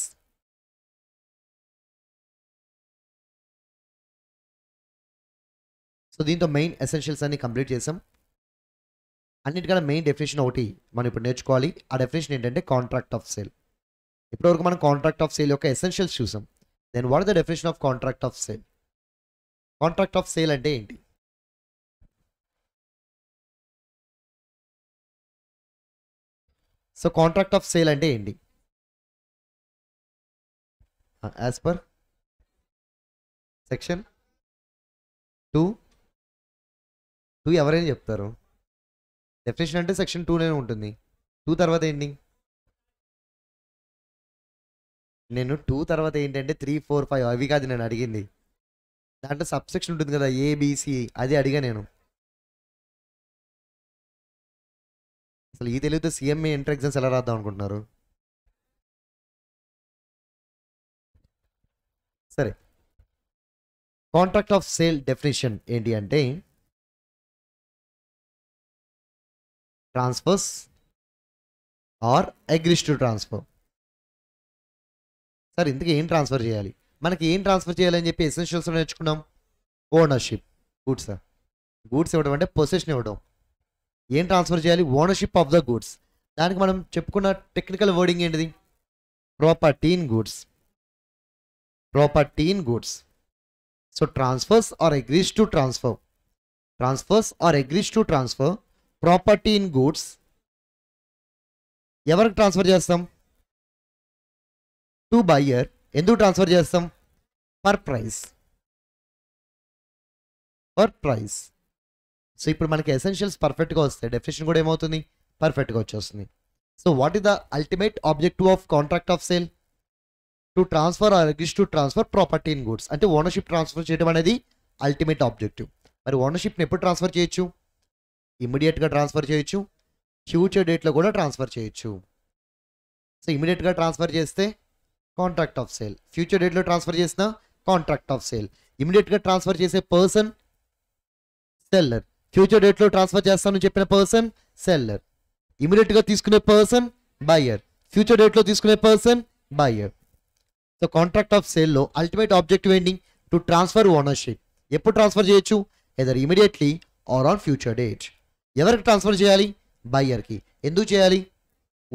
A: So దీంతో మెయిన్ ఎసెన్షియల్స్ అన్ని కంప్లీట్ చేసాం. అన్నిటికన్నా మెయిన్ డెఫినేషన్ ఒకటి మనం ఇప్పుడు నేర్చుకోవాలి. ఆ డెఫినేషన్ ఏంటంటే కాంట్రాక్ట్ ఆఫ్ సేల్. ఇప్పటివరకు మనం కాంట్రాక్ట్ ఆఫ్ సేల్ యొక్క ఎసెన్షియల్స్ చూసాం. Then what is the definition of contract of sale? Contract of sale అంటే ఏంటి? సో కాంట్రాక్ట్ ఆఫ్ సేల్ అంటే ఏంటి? యాజ్ పర్ సెక్షన్ 2 ఎవరైనా చెప్తారు. డెఫినేషన్ అంటే సెక్షన్ 2లోనే ఉంటుంది. 2 తర్వాత ఏంటి? నేను 2 తర్వాత ఏంటంటే 3, 4, 5 అవి కాదు నేను అడిగింది. దాంట్లో సబ్ సెక్షన్ ఉంటుంది కదా, ఏబిసి, అది అడిగా నేను. అసలు ఈ తెలివితే సిఎంఏ ఎంటర్ ఎగ్జామ్స్ ఎలా రాద్దాం అనుకుంటున్నారు? సరే, కాంట్రాక్ట్ ఆఫ్ సేల్ డెఫినేషన్ ఏంటి అంటే transfers or agrees to transfer. Sir ఇంతకీ ఏం ట్రాన్స్ఫర్ చేయాలి, మనకి ఏం ట్రాన్స్ఫర్ చేయాలని చెప్పి ఎసెన్షియల్స్ నేర్చుకున్నాం. Ownership, goods. గూడ్స్ ఇవ్వడం అంటే పొసెషన్ ఇవ్వడం. ఏం ట్రాన్స్ఫర్ చేయాలి? Ownership of the goods. దానికి మనం చెప్పుకున్న టెక్నికల్ వర్డింగ్ ఏంటిది? Property in goods. Property in goods. So transfers or agrees to transfer. Transfers or agrees to transfer property in goods. ఎవరికి ట్రాన్స్ఫర్ చేస్తాం? To buyer. ఎందుకు ట్రాన్స్ఫర్ చేస్తాం? Per price. Per price. So ఇప్పుడు మనకి essentials పర్ఫెక్ట్గా వస్తాయి, definition కూడా ఏమవుతుంది? పర్ఫెక్ట్గా వచ్చేస్తుంది. So what is the ultimate objective of contract of sale? To transfer are agrees to transfer property in goods. అంటే ఓనర్షిప్ ట్రాన్స్ఫర్ చేయడం అనేది అల్టిమేట్ ఆబ్జెక్టివ్. మరి ఓనర్షిప్ని ఎప్పుడు ట్రాన్స్ఫర్ చేయొచ్చు? ఇమీడియట్గా ట్రాన్స్ఫర్ చేయొచ్చు, ఫ్యూచర్ డేట్లో కూడా ట్రాన్స్ఫర్ చేయొచ్చు. సో ఇమీడియట్గా ట్రాన్స్ఫర్ చేస్తే కాంట్రాక్ట్ ఆఫ్ సేల్, ఫ్యూచర్ డేట్లో ట్రాన్స్ఫర్ చేసిన కాంట్రాక్ట్ ఆఫ్ సేల్. ఇమీడియట్గా ట్రాన్స్ఫర్ చేసే పర్సన్ సెల్లర్, ఫ్యూచర్ డేట్లో ట్రాన్స్ఫర్ చేస్తానని చెప్పిన పర్సన్ సెల్లర్, ఇమీడియట్గా తీసుకునే పర్సన్ బయ్యర్, ఫ్యూచర్ డేట్లో తీసుకునే person buyer. So contract of సేల్లో అల్టిమేట్ ఆబ్జెక్టివ్ ఏంటి? To transfer ownership. ఎప్పుడు ట్రాన్స్ఫర్ చేయొచ్చు? Either immediately are on future date. ఎవరికి ట్రాన్స్ఫర్ చేయాలి? బయ్యర్కి. ఎందుకు చేయాలి?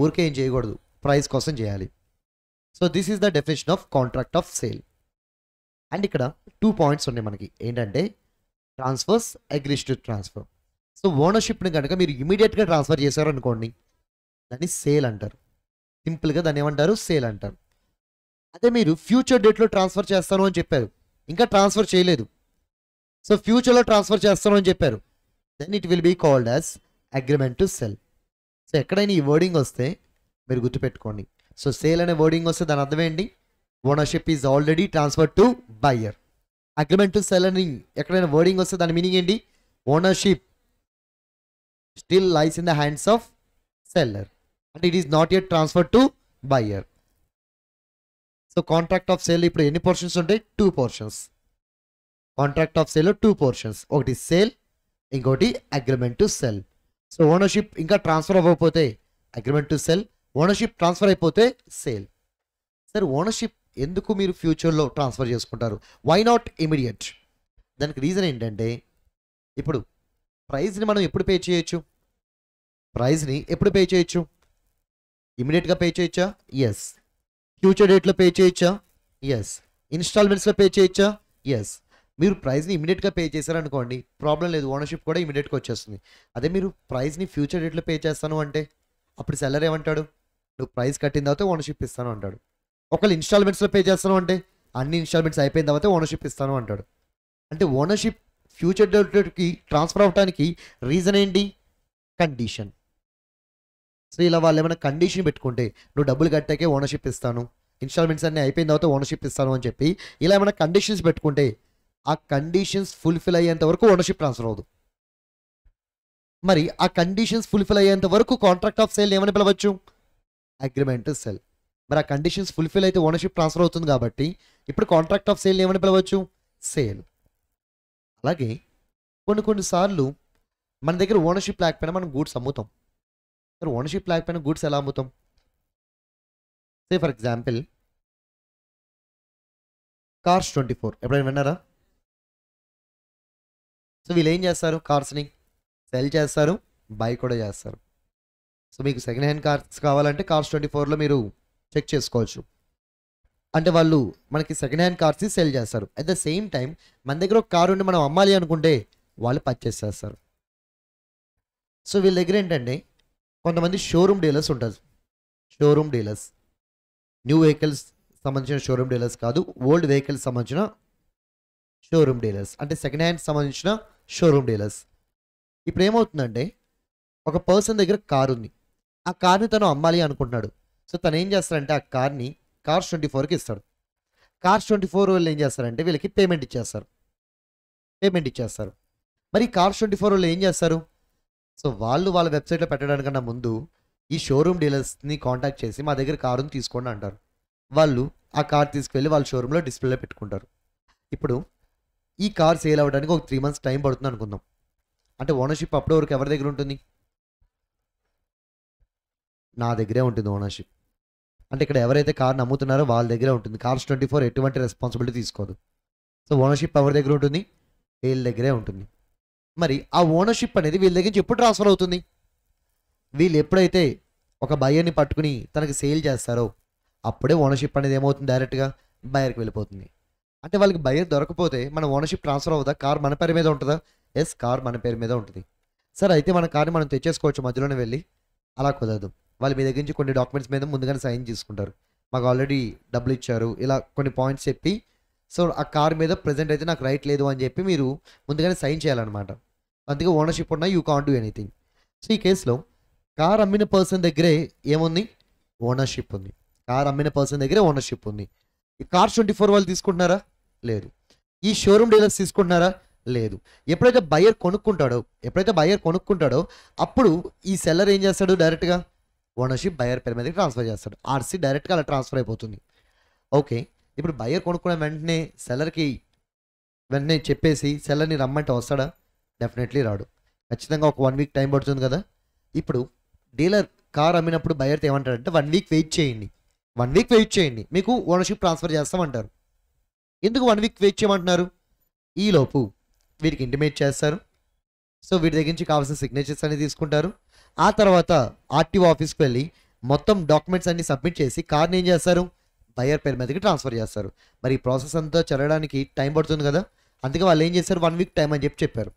A: ఊరికే ఏం చేయకూడదు, ప్రైస్ కోసం చేయాలి. So this is the definition of contract of sale. And ఇక్కడ 2 పాయింట్స్ ఉన్నాయి మనకి. ఏంటంటే transfers, agrees to transfer. So ఓనర్షిప్ని కనుక మీరు ఇమీడియట్గా ట్రాన్స్ఫర్ చేశారు అనుకోండి, దాన్ని సేల్ అంటారు. సింపుల్గా దాన్ని ఏమంటారు? సేల్ అంటారు. అదే మీరు ఫ్యూచర్ డేట్లో ట్రాన్స్ఫర్ చేస్తాను అని చెప్పారు, ఇంకా ట్రాన్స్ఫర్ చేయలేదు, సో ఫ్యూచర్లో ట్రాన్స్ఫర్ చేస్తాను అని చెప్పారు, then it will be called as agreement to sell. So ఎక్కడైనా ఈ వర్డింగ్ వస్తే మీరు గుర్తుపెట్టుకోండి. సో సేల్ అనే వర్డింగ్ వస్తే దాని అర్థం ఏంటి? Ownership is already transfer to buyer. Agreement to sell అని ఎక్కడైనా వర్డింగ్ వస్తే దాని మీనింగ్ ఏంటి? Ownership still lies in the hands of seller, అంటే it is not yet transfer to buyer. So contract of sale ఇప్పుడు ఎన్ని పోర్షన్స్ ఉంటాయి? 2 portions. Contract of sale 2 portions, ఒకటి సేల్, ఇంకోటి agreement to sell. So ownership ఇంకా transfer అవ్వకపోతే agreement to sell, ownership transfer అయిపోతే sale. Sir ownership ఎందుకు మీరు ఫ్యూచర్లో ట్రాన్స్ఫర్ చేసుకుంటారు? Why not immediate? దానికి రీజన్ ఏంటంటే ఇప్పుడు ప్రైస్ని మనం ఎప్పుడు పే చేయొచ్చు? ప్రైస్ని ఎప్పుడు పే చేయొచ్చు? ఇమీడియట్గా పే చేయొచ్చా? ఎస్. ఫ్యూచర్ డేట్లో పే చేయొచ్చా? ఎస్. ఇన్స్టాల్మెంట్స్లో పే చేయొచ్చా? ఎస్. మీరు ప్రైస్ని ఇమీడియట్గా పే చేశారనుకోండి, ప్రాబ్లం లేదు, ఓనర్షిప్ కూడా ఇమీడియట్గా వచ్చేస్తుంది. అదే మీరు ప్రైస్ని ఫ్యూచర్ డేట్లో పే చేస్తాను అంటే అప్పుడు సెల్లర్ ఏమంటాడు? నువ్వు ప్రైస్ కట్టిన తర్వాత ఓనర్షిప్ ఇస్తాను అంటాడు. ఒకవేళ ఇన్స్టాల్మెంట్స్లో పే చేస్తాను అంటే అన్ని ఇన్స్టాల్మెంట్స్ అయిపోయిన తర్వాత ఓనర్షిప్ ఇస్తాను అంటాడు. అంటే ఓనర్షిప్ ఫ్యూచర్ డేట్కి ట్రాన్స్ఫర్ అవ్వడానికి రీజన్ ఏంటి? కండిషన్. సో ఇలా వాళ్ళు ఏమైనా కండిషన్ పెట్టుకుంటే నువ్వు డబ్బులు కట్టాకే ఓనర్షిప్ ఇస్తాను, ఇన్స్టాల్మెంట్స్ అన్నీ అయిపోయిన తర్వాత ఓనర్షిప్ ఇస్తాను అని చెప్పి ఇలా ఏమైనా కండిషన్స్ పెట్టుకుంటే ఆ కండిషన్స్ ఫుల్ఫిల్ అయ్యేంత వరకు ఓనర్షిప్ ట్రాన్స్ఫర్ అవ్వదు. మరి ఆ కండిషన్స్ ఫుల్ఫిల్ అయ్యేంత వరకు కాంట్రాక్ట్ ఆఫ్ సేల్ ఏమని పిలవచ్చు? Agreement to sell. మరి ఆ కండిషన్స్ ఫుల్ఫిల్ అయితే ఓనర్షిప్ ట్రాన్స్ఫర్ అవుతుంది కాబట్టి ఇప్పుడు కాంట్రాక్ట్ ఆఫ్ సేల్ ఏమని పిలవచ్చు? సేల్. అలాగే కొన్నిసార్లు మన దగ్గర ఓనర్షిప్ లేకపోయినా మనం గూడ్స్ అమ్ముతాం. మరి ఓనర్షిప్ లేకపోయినా గూడ్స్ ఎలా అమ్ముతాం? సే ఫర్ ఎగ్జాంపుల్ కార్స్ 24 ఎప్పుడైనా విన్నారా? సో వీళ్ళు ఏం చేస్తారు? కార్స్ని సెల్ చేస్తారు, బై కూడా చేస్తారు. సో మీకు సెకండ్ హ్యాండ్ కార్స్ కావాలంటే కార్స్ 24లో మీరు చెక్ చేసుకోవచ్చు. అంటే వాళ్ళు మనకి సెకండ్ హ్యాండ్ కార్స్ని సెల్ చేస్తారు. అట్ ద సేమ్ టైం మన దగ్గర ఒక కారు ఉండి మనం అమ్మాలి అనుకుంటే వాళ్ళు పర్చేస్ చేస్తారు. సో వీళ్ళ దగ్గర ఏంటంటే కొంతమంది షోరూమ్ డీలర్స్ ఉంటారు. షోరూమ్ డీలర్స్ న్యూ వెహికల్స్ సంబంధించిన షోరూమ్ డీలర్స్ కాదు, ఓల్డ్ వెహికల్స్ సంబంధించిన షోరూమ్ డీలర్స్, అంటే సెకండ్ హ్యాండ్ సంబంధించిన షోరూమ్ డీలర్స్. ఇప్పుడు ఏమవుతుందంటే ఒక పర్సన్ దగ్గర కారు ఉంది, ఆ కార్ని తను అమ్మాలి అనుకుంటున్నాడు. సో తను ఏం చేస్తాడంటే ఆ కార్ని కార్స్ 24కి ఇస్తాడు. కార్స్ 24 వాళ్ళు ఏం చేస్తారంటే వీళ్ళకి పేమెంట్ ఇచ్చేస్తారు. మరి కార్స్ 24 వాళ్ళు ఏం చేస్తారు? సో వాళ్ళు వాళ్ళ వెబ్సైట్లో పెట్టడానికన్నా ముందు ఈ షోరూమ్ డీలర్స్ని కాంటాక్ట్ చేసి మా దగ్గర కారుని తీసుకోండి అంటారు. వాళ్ళు ఆ కార్ తీసుకెళ్ళి వాళ్ళ షోరూంలో డిస్ప్లేలో పెట్టుకుంటారు. ఇప్పుడు ఈ కార్ సేల్ అవ్వడానికి ఒక 3 months టైం పడుతుంది అనుకుందాం. అంటే ఓనర్షిప్ అప్పటి వరకు ఎవరి దగ్గర ఉంటుంది? నా దగ్గరే ఉంటుంది ఓనర్షిప్. అంటే ఇక్కడ ఎవరైతే కార్ని అమ్ముతున్నారో వాళ్ళ దగ్గరే ఉంటుంది. Cars24 ఎటువంటి రెస్పాన్సిబిలిటీ తీసుకోదు. సో ఓనర్షిప్ ఎవరి దగ్గర ఉంటుంది? వీళ్ళ దగ్గరే ఉంటుంది. మరి ఆ ఓనర్షిప్ అనేది వీళ్ళ దగ్గర నుంచి ఎప్పుడు ట్రాన్స్ఫర్ అవుతుంది? వీళ్ళు ఎప్పుడైతే ఒక బయ్యర్ని పట్టుకుని తనకి సేల్ చేస్తారో అప్పుడే ఓనర్షిప్ అనేది ఏమవుతుంది? డైరెక్ట్గా బయ్యర్కి వెళ్ళిపోతుంది. అంటే వాళ్ళకి బయ్యర్ దొరకపోతే మన ఓనర్షిప్ ట్రాన్స్ఫర్ అవుతుందా? కార్ మన పేరు మీద ఉంటుందా? ఎస్, కార్ మన పేరు మీద ఉంటుంది. సరే, అయితే మన కార్ని మనం తెచ్చేసుకోవచ్చు మధ్యలోనే వెళ్ళి. అలా కుదరదు. వాళ్ళు మీ దగ్గర నుంచి కొన్ని డాక్యుమెంట్స్ మీద ముందుగానే సైన్ చేసుకుంటారు. మాకు ఆల్రెడీ డబ్బులు ఇచ్చారు, ఇలా కొన్ని పాయింట్స్ చెప్పి, సో ఆ కార్ మీద ప్రజెంట్ అయితే నాకు రైట్ లేదు అని చెప్పి మీరు ముందుగానే సైన్ చేయాలన్నమాట. అందుకే ఓనర్షిప్ ఉన్నా you can't do anything. So ఈ కేసులో కార్ అమ్మిన పర్సన్ దగ్గరే ఏముంది? ఓనర్షిప్ ఉంది. కార్ అమ్మిన పర్సన్ దగ్గరే ఓనర్షిప్ ఉంది. ఈ Cars24 వాళ్ళు తీసుకుంటున్నారా? లేదు. ఈ షోరూమ్ డీలర్స్ తీసుకుంటున్నారా? లేదు. ఎప్పుడైతే బయ్యర్ కొనుక్కుంటాడో అప్పుడు ఈ సెల్లర్ ఏం చేస్తాడు? డైరెక్ట్గా ఓనర్షిప్ బయ్యర్ పేరు మీదకి ట్రాన్స్ఫర్ చేస్తాడు. ఆర్సీ డైరెక్ట్గా అలా ట్రాన్స్ఫర్ అయిపోతుంది. ఓకే, ఇప్పుడు బయ్యర్ కొనుక్కున్న వెంటనే సెల్లర్కి వెంటనే చెప్పేసి సెల్లర్ని రమ్మంటే వస్తాడా? డెఫినెట్లీ రాడు. ఖచ్చితంగా ఒక 1 week టైం పడుతుంది కదా. ఇప్పుడు డీలర్ కార్ అమ్మినప్పుడు బయ్యర్తో ఏమంటాడంటే 1 week వెయిట్ చేయండి, 1 week వెయిట్ చేయండి, మీకు ఓనర్షిప్ ట్రాన్స్ఫర్ చేస్తామంటారు. ఎందుకు 1 week వెయిట్ చేయమంటున్నారు? ఈలోపు వీరికి ఇంటిమేట్ చేస్తారు. సో వీటి దగ్గర నుంచి కావాల్సిన సిగ్నేచర్స్ అన్ని తీసుకుంటారు. ఆ తర్వాత ఆర్టీఓ ఆఫీస్కి వెళ్ళి మొత్తం డాక్యుమెంట్స్ అన్ని సబ్మిట్ చేసి కార్ని ఏం చేస్తారు? బయ్యర్ పేరు మీదకి ట్రాన్స్ఫర్ చేస్తారు. మరి ఈ ప్రాసెస్ అంతా జరగడానికి టైం పడుతుంది కదా. అందుకే వాళ్ళు ఏం చేశారు? 1 week టైం అని చెప్పారు.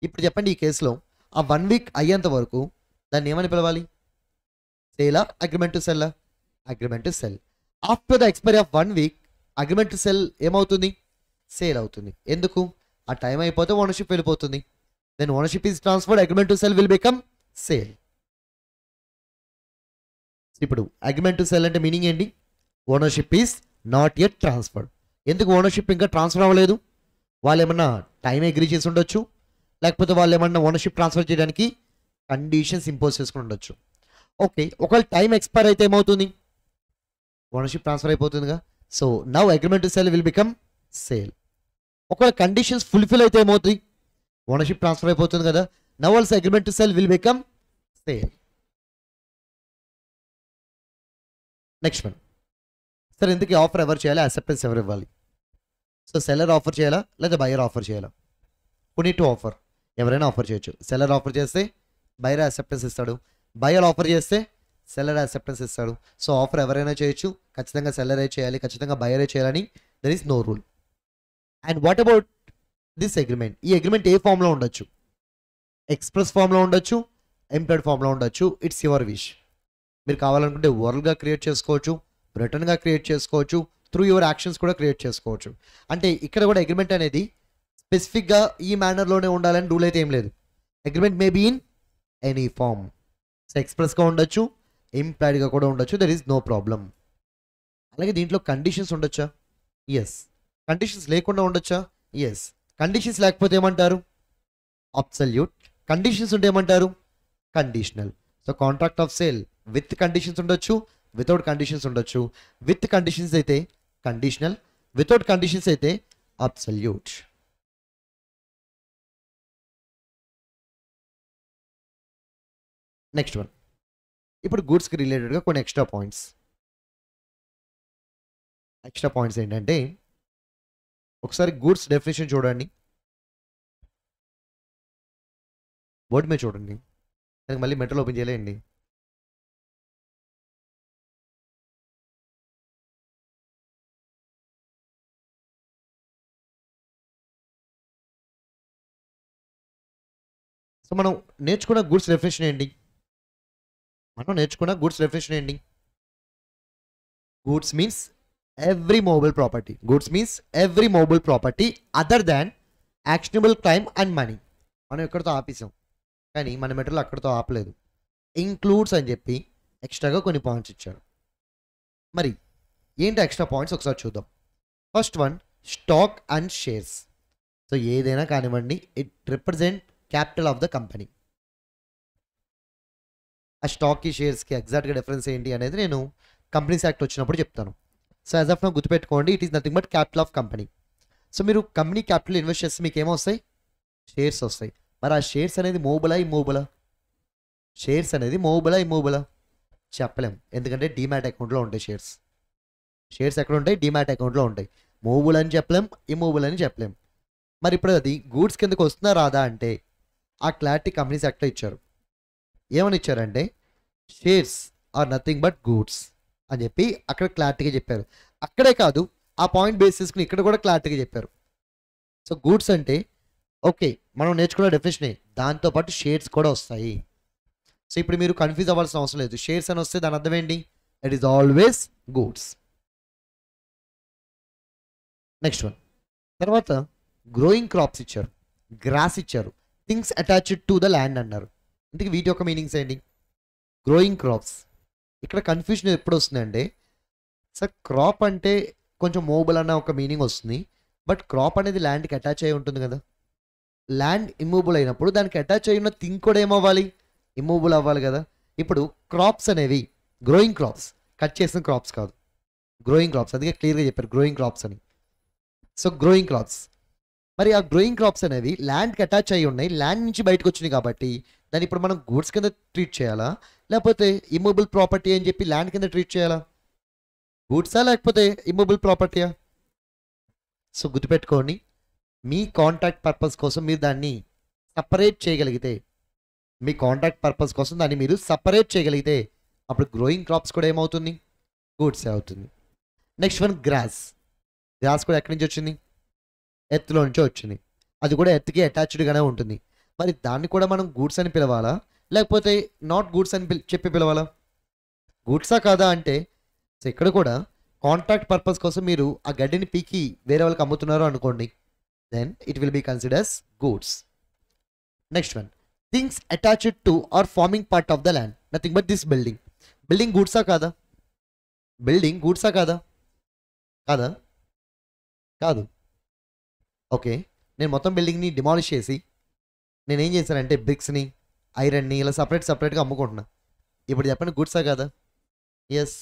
A: ఇప్పుడు చెప్పండి, ఈ కేసులో ఆ 1 week అయ్యేంత వరకు దాన్ని ఏమని పిలవాలి? సేలా, అగ్రిమెంట్ టు సెల్లా? Agreement to sell. After the expiry of 1 week agreement to sell ఏమవుతుంది? సేల్ అవుతుంది. ఎందుకు? ఆ టైం అయిపోతే ఓనర్షిప్ వెళ్ళిపోతుంది. Then ownership is transferred, agreement to sell will become sale. ఇప్పుడు అగ్రిమెంట్ టు సెల్ అంటే మీనింగ్ ఏంటి? Ownership is not yet transferred. ఎందుకు ఓనర్షిప్ ఇంకా ట్రాన్స్ఫర్ అవ్వలేదు? వాళ్ళు ఏమన్నా టైం అగ్రీ చేసి ఉండొచ్చు, లేకపోతే వాళ్ళు ఏమన్నా ఓనర్షిప్ ట్రాన్స్ఫర్ చేయడానికి కండిషన్స్ ఇంపోజ్ చేసుకుని ఉండొచ్చు. ఓకే, ఒకవేళ టైం ఎక్స్పైర్ అయితే ఏమవుతుంది? ఓనర్షిప్ ట్రాన్స్ఫర్ అయిపోతుందిగా. So now agreement to sell will become sale. ఒకవేళ కండిషన్స్ ఫుల్ఫిల్ అయితే ఏమవుతుంది? ఓనర్షిప్ ట్రాన్స్ఫర్ అయిపోతుంది కదా. Now also agreement to sell will become sale. Next one. సరే, ఇందుకు ఆఫర్ ఎవరు చేయాలి? యాక్సెప్టెన్స్ ఎవరు ఇవ్వాలి? సో సెల్లర్ ఆఫర్ చేయాలా లేదా బయర్ ఆఫర్ చేయాలా? We need to offer. ఎవరైనా ఆఫర్ చేయొచ్చు. సెల్లర్ ఆఫర్ చేస్తే బయర్ యాక్సెప్టెన్స్ ఇస్తాడు, బయర్ ఆఫర్ చేస్తే సెల్లర్ యాక్సెప్టెన్స్ ఇస్తాడు. సో ఆఫర్ ఎవరైనా చేయొచ్చు, ఖచ్చితంగా సెల్లరే చేయాలి, ఖచ్చితంగా బయరే చేయాలని there is no rule. And what about this agreement? ఈ అగ్రిమెంట్ ఏ ఫామ్లో ఉండొచ్చు? ఎక్స్ప్రెస్ ఫామ్లో ఉండొచ్చు, ఎంప్లాయిడ్ ఫామ్లో ఉండొచ్చు. It's your wish. మీరు కావాలనుకుంటే ఓరల్గా క్రియేట్ చేసుకోవచ్చు, రిటర్న్గా క్రియేట్ చేసుకోవచ్చు, త్రూ యువర్ యాక్షన్స్ కూడా క్రియేట్ చేసుకోవచ్చు. అంటే ఇక్కడ కూడా అగ్రిమెంట్ అనేది స్పెసిఫిక్గా ఈ మేనర్లోనే ఉండాలని రూల్ అయితే ఏం లేదు. Agreement may be in any form. So ఎక్స్ప్రెస్గా ఉండొచ్చు, ఎంప్లాయిడ్గా కూడా ఉండొచ్చు, దర్ ఈజ్ నో ప్రాబ్లం. అలాగే దీంట్లో కండిషన్స్ ఉండొచ్చా? ఎస్. కండిషన్స్ లేకుండా ఉండొచ్చా? ఎస్. కండిషన్స్ లేకపోతే ఏమంటారు? అబ్సల్యూట్. కండిషన్స్ ఉంటే ఏమంటారు? Conditional. So contract of sale with conditions ఉండొచ్చు, వితౌట్ కండిషన్స్ ఉండొచ్చు. విత్ కండిషన్స్ అయితే కండిషనల్, వితౌట్ కండిషన్స్ అయితే అబ్సల్యూట్. Next one. ఇప్పుడు గూడ్స్కి రిలేటెడ్గా కొన్ని ఎక్స్ట్రా పాయింట్స్ ఏంటంటే, ఒకసారి గూడ్స్ డెఫినేషన్ చూడండి, బోర్డు మీద చూడండి. దానికి మళ్ళీ మెటల్ ఓపెన్ చేయలేండి. సో మనం నేర్చుకున్న గూడ్స్ డెఫినేషన్ ఏంటి? Goods means every movable property. Goods means every movable property other than actionable claim and money. మనం ఎక్కడితో ఆపేసాం, కానీ మన మెటీరియల్ అక్కడితో ఆపలేదు. ఇంక్లూడ్స్ అని చెప్పి ఎక్స్ట్రాగా కొన్ని పాయింట్స్ ఇచ్చారు. మరి ఏంటి ఎక్స్ట్రా పాయింట్స్ ఒకసారి చూద్దాం. First one, stock and shares. So ఏదైనా కానివ్వండి, it represent capital of the company. ఆ స్టాక్కి షేర్స్కి ఎగ్జాక్ట్గా డిఫరెన్స్ ఏంటి అనేది నేను కంపెనీస్ యాక్ట్ వచ్చినప్పుడు చెప్తాను. సో యాజ్ ఆఫ్ నా గుర్తుపెట్టుకోండి, it is nothing but capital of company. So మీరు కంపెనీ క్యాపిటల్ ఇన్వెస్ట్ చేస్తే మీకు ఏమొస్తాయి? షేర్స్ వస్తాయి. మరి ఆ షేర్స్ అనేది మూవబులా ఇమ్మూవబులా? షేర్స్ అనేది మూవబులా ఇమ్మూవబులా? చెప్పలేం, ఎందుకంటే డీమ్యాట్ అకౌంట్లో ఉంటాయి షేర్స్. షేర్స్ ఎక్కడ ఉంటాయి? డీమ్యాట్ అకౌంట్లో ఉంటాయి. మూవబుల్ అని చెప్పలేం, ఇమ్మూవబుల్ అని చెప్పలేం. మరి ఇప్పుడు అది గూడ్స్ కిందకు వస్తుందా రాదా అంటే ఆ క్లారిటీ కంపెనీస్ యాక్ట్లో ఇచ్చారు. ఏమని ఇచ్చారంటే shares are nothing but goods అని చెప్పి అక్కడ క్లారిటీగా చెప్పారు. అక్కడే కాదు, ఆ పాయింట్ బేస్ చేసుకుని ఇక్కడ కూడా క్లారిటీగా చెప్పారు. సో గూడ్స్ అంటే ఓకే, మనం నేర్చుకున్న డెఫినేషనే, దాంతోపాటు షేర్స్ కూడా వస్తాయి. సో ఇప్పుడు మీరు కన్ఫ్యూజ్ అవ్వాల్సిన అవసరం లేదు. షేర్స్ అని వస్తే దాని అర్థం ఏంటి? It is always goods. Next one, తర్వాత గ్రోయింగ్ క్రాప్స్ ఇచ్చారు, గ్రాస్ ఇచ్చారు, things attached to the land అన్నారు. ఇందుకు వీటి యొక్క మీనింగ్స్ ఏంటి? Growing crops. ఇక్కడ కన్ఫ్యూజన్ ఎప్పుడు వస్తుందంటే సార్ క్రాప్ అంటే కొంచెం మూవబుల్ అన్న ఒక మీనింగ్ వస్తుంది, బట్ క్రాప్ అనేది ల్యాండ్కి అటాచ్ అయి ఉంటుంది కదా. ల్యాండ్ ఇమ్మూవబుల్ అయినప్పుడు దానికి అటాచ్ అయి ఉన్న థింగ్ కూడా ఏమవ్వాలి? ఇమ్మూవబుల్ అవ్వాలి కదా. ఇప్పుడు క్రాప్స్ అనేవి గ్రోయింగ్ క్రాప్స్, కట్ చేసిన క్రాప్స్ కాదు, గ్రోయింగ్ క్రాప్స్. అందుకే క్లియర్గా చెప్పారు గ్రోయింగ్ క్రాప్స్ అని. సో గ్రోయింగ్ క్రాప్స్, మరి ఆ గ్రోయింగ్ క్రాప్స్ అనేవి ల్యాండ్కి అటాచ్ అయి ఉన్నాయి, ల్యాండ్ నుంచి బయటకు వచ్చినాయి కాబట్టి దాన్ని ఇప్పుడు మనం గూడ్స్ కింద ట్రీట్ చేయాలా, లేకపోతే ఇమ్మూవబుల్ ప్రాపర్టీ అని చెప్పి ల్యాండ్ కింద ట్రీట్ చేయాలా? గూడ్సా లేకపోతే ఇమ్మూవబుల్ ప్రాపర్టీయా? సో గుర్తుపెట్టుకోండి, మీ కాంట్రాక్ట్ పర్పస్ కోసం మీరు దాన్ని సపరేట్ చేయగలిగితే, మీ కాంట్రాక్ట్ పర్పస్ కోసం దాన్ని మీరు సపరేట్ చేయగలిగితే అప్పుడు గ్రోయింగ్ క్రాప్స్ కూడా ఏమవుతుంది? గూడ్స్ అవుతుంది. Next one gross. గ్రాస్ కూడా ఎక్కడి నుంచి వచ్చింది? ఎత్తులో నుంచో వచ్చింది. అది కూడా ఎత్తుకి అటాచ్డ్గానే ఉంటుంది. మరి దాన్ని కూడా మనం గూడ్స్ అని పిలవాలా, లేకపోతే నాట్ గూడ్స్ అని చెప్పి పిలవాలా? గూడ్సా కాదా అంటే సో ఇక్కడ కూడా కాంట్రాక్ట్ పర్పస్ కోసం మీరు ఆ గడ్డిని పీకి వేరే వాళ్ళకి అమ్ముతున్నారు అనుకోండి, then it will be considers goods. Next one, things attached to or forming part of the land, nothing but this building. Building గూడ్సా కాదా? బిల్డింగ్ గూడ్సా కాదా? కాదా? కాదు. ఓకే, నేను మొత్తం బిల్డింగ్ని డిమాలిష్ చేసి నేనేం చేశానంటే బ్రిక్స్ని, ఐరన్ని ఇలా సపరేట్గా అమ్ముకుంటున్నా. ఇప్పుడు చెప్పండి గుడ్సా కాదా? ఎస్.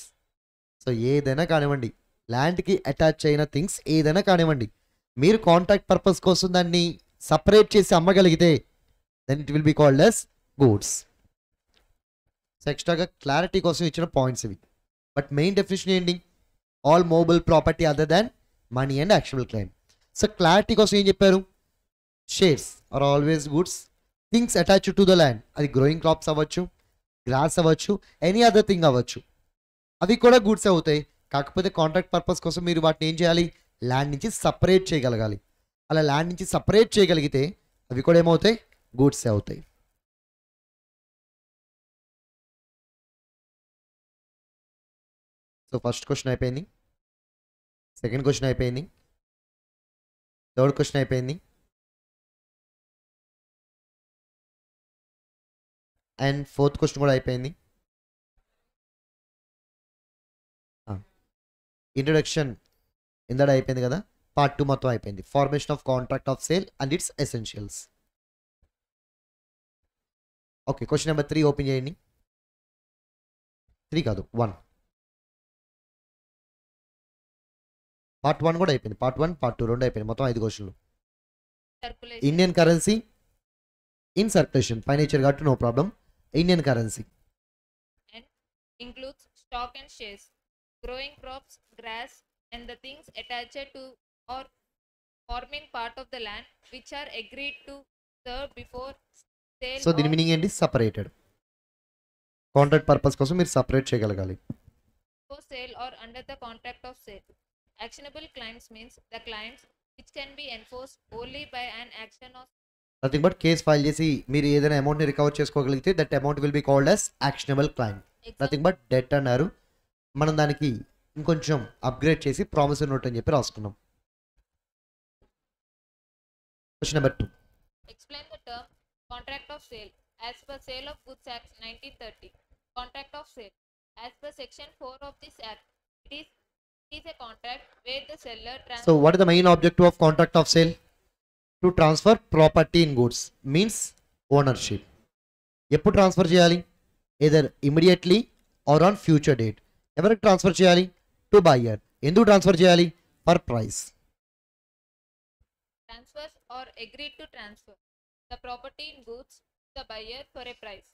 A: సో ఏదైనా కానివ్వండి, ల్యాండ్కి అటాచ్ అయిన థింగ్స్ ఏదైనా కానివ్వండి, మీరు కాంట్రాక్ట్ పర్పస్ కోసం దాన్ని సపరేట్ చేసి అమ్మగలిగితే then it will be called as goods. So ఎక్స్ట్రాగా క్లారిటీ కోసం ఇచ్చిన పాయింట్స్ ఇవి. బట్ మెయిన్ డెఫినేషన్ ఏంటి? All movable property other than money and actual claim. So clarity కోసం ఏం చెప్పారు? Shares are always goods, things attached to the land, అది growing crops అవ్వచ్చు, గ్రాస్ అవ్వచ్చు, ఎనీ అదర్ థింగ్ అవ్వచ్చు, అవి కూడా గూడ్స్ అవుతాయి. కాకపోతే కాంట్రాక్ట్ పర్పస్ కోసం మీరు వాటిని ఏం చేయాలి? ల్యాండ్ నుంచి సపరేట్ చేయగలగాలి. అలా ల్యాండ్ నుంచి సపరేట్ చేయగలిగితే అవి కూడా ఏమవుతాయి? గూడ్స్ అవుతాయి. సో ఫస్ట్ క్వశ్చన్ అయిపోయింది, సెకండ్ క్వశ్చన్ అయిపోయింది, థర్డ్ క్వశ్చన్ అయిపోయింది, అండ్ ఫోర్త్ క్వశ్చన్ కూడా అయిపోయింది. ఇంట్రొడక్షన్ ఇందాడ అయిపోయింది కదా, పార్ట్ 2 మొత్తం అయిపోయింది. Formation of contract of sale and it's essentials. Okay, question number 3 open చేయండి. 3 కాదు 1. పార్ట్ 1 కూడా అయిపోయింది. పార్ట్ 1 పార్ట్ 2 రెండు అయిపోయింది. మొత్తం 5 క్వశ్చన్లు. Indian currency in circulation, financial కాబట్టి no problem. Indian currency
B: includes stock and shares, growing crops, grass, and the things attached to or forming part of the land which are agreed to serve before sale.
A: So దీని meaning ఏంటి? Separated. Contract purpose కోసం మీరు separate చేయగలగాలి.
B: For sale or under the contract of sale. Actionable claims means the claims which can be enforced only by an action of
A: nothing but case file చేసి మీరు ఏదైనా అమౌంట్ని recover చేసుకోగలిగితే that amount will be called as actionable claim. Nothing but debt అన్నారు. మనం దానికి ఇంకొంచెం upgrade చేసి ప్రామిసరీ నోట్ అని చెప్పి రాసుకున్నాం. Question number 2.
B: Explain the term contract of sale. As per Sale of Goods Act 1930, contract of sale, as per section 4 of this act, it is a contract where the seller
A: So what is the main objective of contract of sale? To transfer property in goods, means ownership. ఎప్పుడు transfer చేయాలి? Either immediately are on future date. ఎవరికి transfer చేయాలి? To buyer. ఎందుకు transfer చేయాలి? For price.
B: Transfers or agreed to transfer the property in goods to the buyer for a price.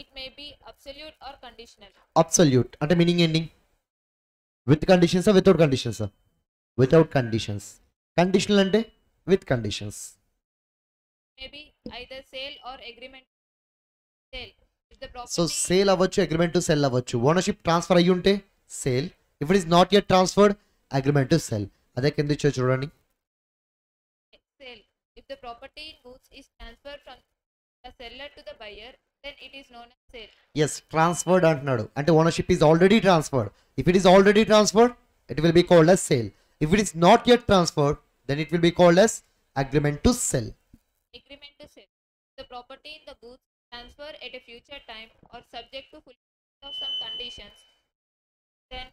B: It may be absolute or conditional.
A: Absolute అంటే meaning ఏంటి? With కండిషన్సా without కండిషన్సా? Without conditions. Conditional అంటే with conditions.
B: Maybe either sale or agreement to sale. If the
A: so
B: property
A: sale అవ్వచ్చు, agreement to sell అవ్వచ్చు. Ownership transfer అయ్యి ఉంటే sale, if it is not yet transferred agreement to sell. అదే కింద ఇచ్చో చూడండి.
B: sale. If the property in goods is transferred from the seller to the buyer, then it is known as sale.
A: Yes, transferred అంటున్నాడు అంటే ownership is already transferred. If it is already transferred it will be called as sale. If it is not yet transferred then it will be called as agreement to sell.
B: Agreement to sell. The property in the goods transfer at a future time or subject to fulfillment of some conditions, then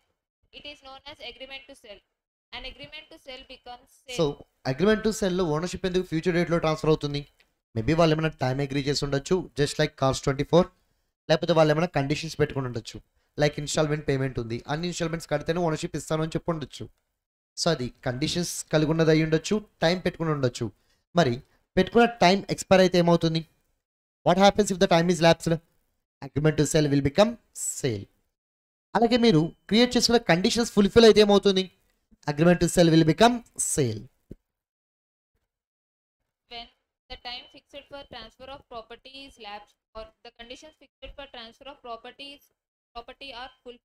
B: it is known as agreement to sell. An agreement to sell becomes sale.
A: So agreement to సెల్లో ownership ఎందుకు future డేట్లో transfer అవుతుంది? Maybe వాళ్ళు ఏమైనా time agree చేసి ఉండొచ్చు, just like cars 24. లేకపోతే వాళ్ళు ఏమైనా కండిషన్స్ పెట్టుకుని ఉండొచ్చు, లైక్ ఇన్స్టాల్మెంట్ పేమెంట్ ఉంది, అన్ని ఇన్స్టాల్మెంట్స్ కడితేనే ఓనర్షిప్ ఇస్తాను అని చెప్పి ఉండొచ్చు. సో అది కండిషన్స్ కలిగి ఉన్నది అయి ఉండొచ్చు, టైం పెట్టుకుని ఉండొచ్చు. మరి పెట్టుకున్న టైం ఎక్స్పైర్ అయితే ఏమవుతుంది? What happens if the time is lapsed? Agreement to sell will become sale. అలాగే మీరు క్రియేట్ చేసుకున్న కండిషన్స్ ఫుల్ఫిల్ అయితే ఏమవుతుంది? Agreement to sell will become sale.
B: When the time fixed for transfer of property is lapsed or the conditions fixed for transfer of property are fulfilled.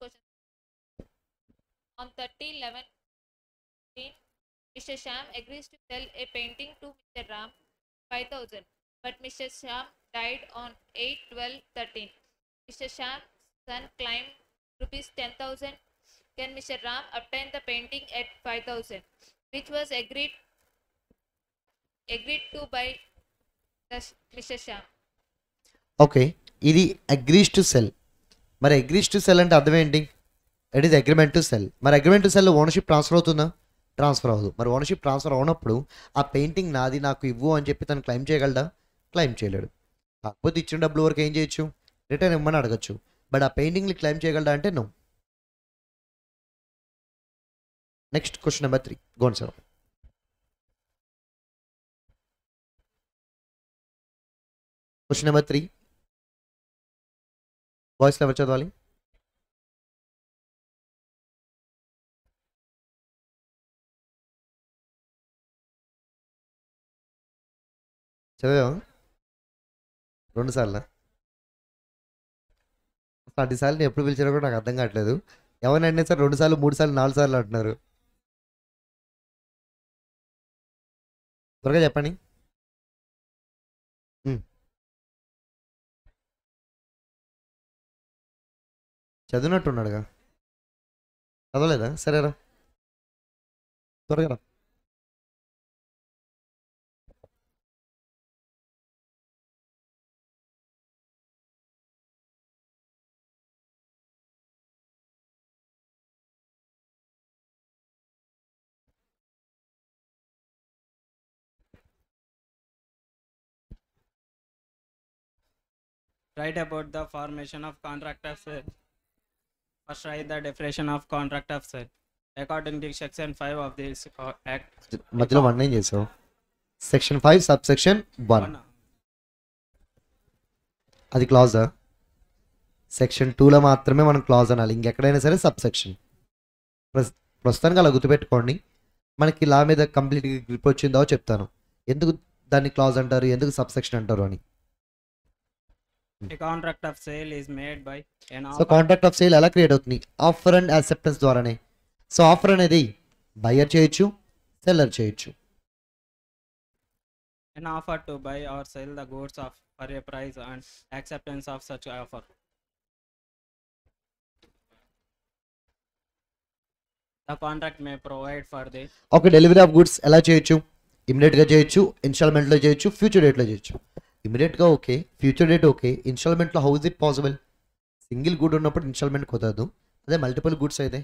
B: Question. On 30/11, Mr. Sham agrees to sell a painting to Mr. Ram 5,000, but Mr. Sham died on 8/12/13. Mr. Sham's son claimed rupees 10,000. Can Mr. Ram obtain the painting at 5,000, which was agreed to by Mr. Sham?
A: Okay, ఇది agrees to sell. మరి agrees to sell అంటే అర్థం ఏంటి? It is agreement to sell. మరి agreement to sell ownership transfer అవుతుందా? Transfer అవ్వదు. మరి ownership transfer అవునప్పుడు ఆ పెయింటింగ్ నాది, నాకు ఇవ్వు అని చెప్పి తను క్లెయిమ్ చేయగలడా? క్లెయిమ్ చేయలేడు. కాకపోతే ఇచ్చిన డబ్బులు వరకు ఏం చేయొచ్చు? రిటర్న్ ఇవ్వమని అడగచ్చు. బట్ ఆ పెయింటింగ్ని క్లెయిమ్ చేయగలడా అంటే నో. Next question number 3. గోన్ సార్. క్వశ్చన్ నెంబర్ 3 వాయిస్లో ఎవరు చదవాలి? చదివా? 2 సార్లు 10 సార్లు ఎప్పుడు పిలిచారో కూడా నాకు అర్థం కావట్లేదు. ఎవరినైనా సార్ 2 సార్లు 3 సార్లు 4 సార్లు అంటున్నారు. త్వరగా చెప్పండి. చదివినట్టున్నాడుగా, చదవలేదా? సరేరా, త్వరగా రా.
C: Write about the formation of contract of sale. First, write the definition of contract of sale. According to Section 5 of this Act.
A: మధ్యలో 1 ఏం చేసావు? సెక్షన్ 5 సబ్ సెక్షన్ 1 అది క్లాజా? సెక్షన్ 2లో మాత్రమే మనం క్లాజ్ అనాలి, ఇంకెక్కడైనా సరే సబ్ సెక్షన్. ప్రస్తుతానికి అలా గుర్తుపెట్టుకోండి. మనకి లా మీద కంప్లీట్గా గ్రిప్ వచ్చిందో చెప్తాను, ఎందుకు దాన్ని క్లాజ్ అంటారు, ఎందుకు సబ్ సెక్షన్ అంటారు అని.
C: A contract of sale is made by an
A: so contract of sale ఎలా క్రియేట్ అవుతుంది? ఆఫర్ అండ్ యాక్సెప్టెన్స్ ద్వారానే. సో ఆఫర్ అనేది బయ్యర్ చేయొచ్చు, సెల్లర్ చేయొచ్చు.
C: an offer to buy or sell the goods of for a price and acceptance of such offer. The contract may provide for the
A: okay, delivery of goods ఎలా చేయొచ్చు? ఇమీడియట్గా చేయొచ్చు, ఇన్స్టాల్మెంట్లో చేయొచ్చు, future డేట్లో చేయొచ్చు. ఇమీడియట్గా ఓకే, ఫ్యూచర్ డేట్ ఓకే, ఇన్స్టాల్మెంట్లో how is it possible? Single good ఉన్నప్పుడు ఇన్స్టాల్మెంట్ కుదరదు, అదే మల్టిపుల్ గుడ్స్ అయితే.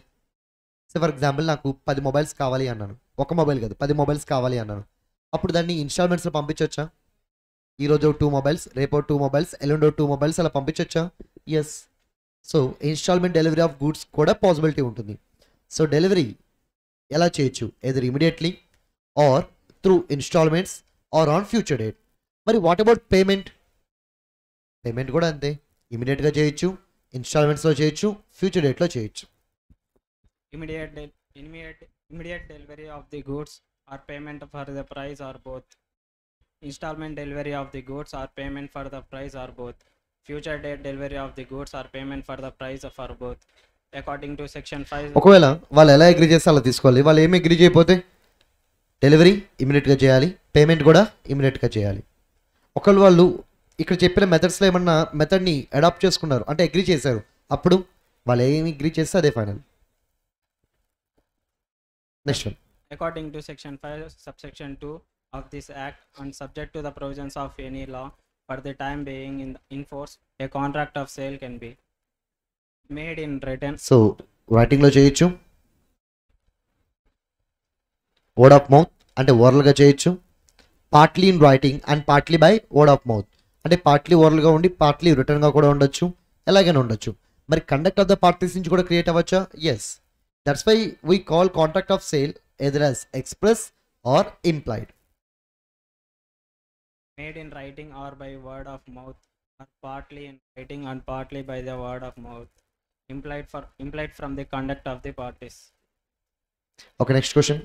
A: సో ఫర్ ఎగ్జాంపుల్ నాకు 10 మొబైల్స్ కావాలి అన్నాను, ఒక మొబైల్ కాదు 10 మొబైల్స్ కావాలి అన్నాను, అప్పుడు దాన్ని ఇన్స్టాల్మెంట్స్లో పంపించవచ్చా? ఈరోజు 2 మొబైల్స్, రేపు 2 మొబైల్స్, ఎల్లుండో 2 మొబైల్స్ అలా పంపించవచ్చా? Yes. So installment delivery of goods కూడా పాసిబిలిటీ ఉంటుంది. సో డెలివరీ ఎలా చేయొచ్చు? Either immediately or through installments or on future date. మరి వాట్ అబౌట్ పేమెంట్? పేమెంట్ కూడా అంతే, ఇమీడియట్గా చేయొచ్చు, ఇన్స్టాల్మెంట్స్లో చేయొచ్చు, ఫ్యూచర్ డేట్లో చేయొచ్చు.
C: Immediate delivery of the goods or payment for the price or both. Installment delivery of the goods or payment for the price or both. Future date delivery of the goods or payment for the price for both. According to section 5.
A: ఒకవేళ వాళ్ళు ఎలా agree చేస్తే అలా తీసుకోవాలి. వాళ్ళు ఏమి agree చేయకపోతే delivery ఇమీడియట్గా చేయాలి, పేమెంట్ కూడా ఇమీడియట్గా చేయాలి. ఒకవేళ వాళ్ళు ఇక్కడ చెప్పిన మెథడ్స్లో ఏమన్నా మెథడ్ని అడాప్ట్ చేసుకున్నారు అంటే అగ్రీ చేశారు, అప్పుడు వాళ్ళు ఏమి అగ్రీ చేస్తే అదే final. Next one.
C: According to section 5 subsection 2 of this act and subject to the provisions of any law for the time being in force, a contract of sale can be made in written.
A: So రైటింగ్లో చేయొచ్చు, word of mouth అంటే ఓరల్గా చేయొచ్చు, partly in writing and partly by word of mouth అంటే partly ఓరల్గా ఉండి partly రిటర్న్గా కూడా ఉండొచ్చు, ఎలాగైనా ఉండొచ్చు. మరి కండక్ట్ ఆఫ్ ద పార్టీస్ నుంచి కూడా క్రియేట్ అవ్వచ్చా? Yes. That's why we call contract of sale either as express or implied.
C: Made in writing or by word of mouth, or partly in writing and partly by the word of mouth, implied from the conduct of the parties.
A: Okay, next question.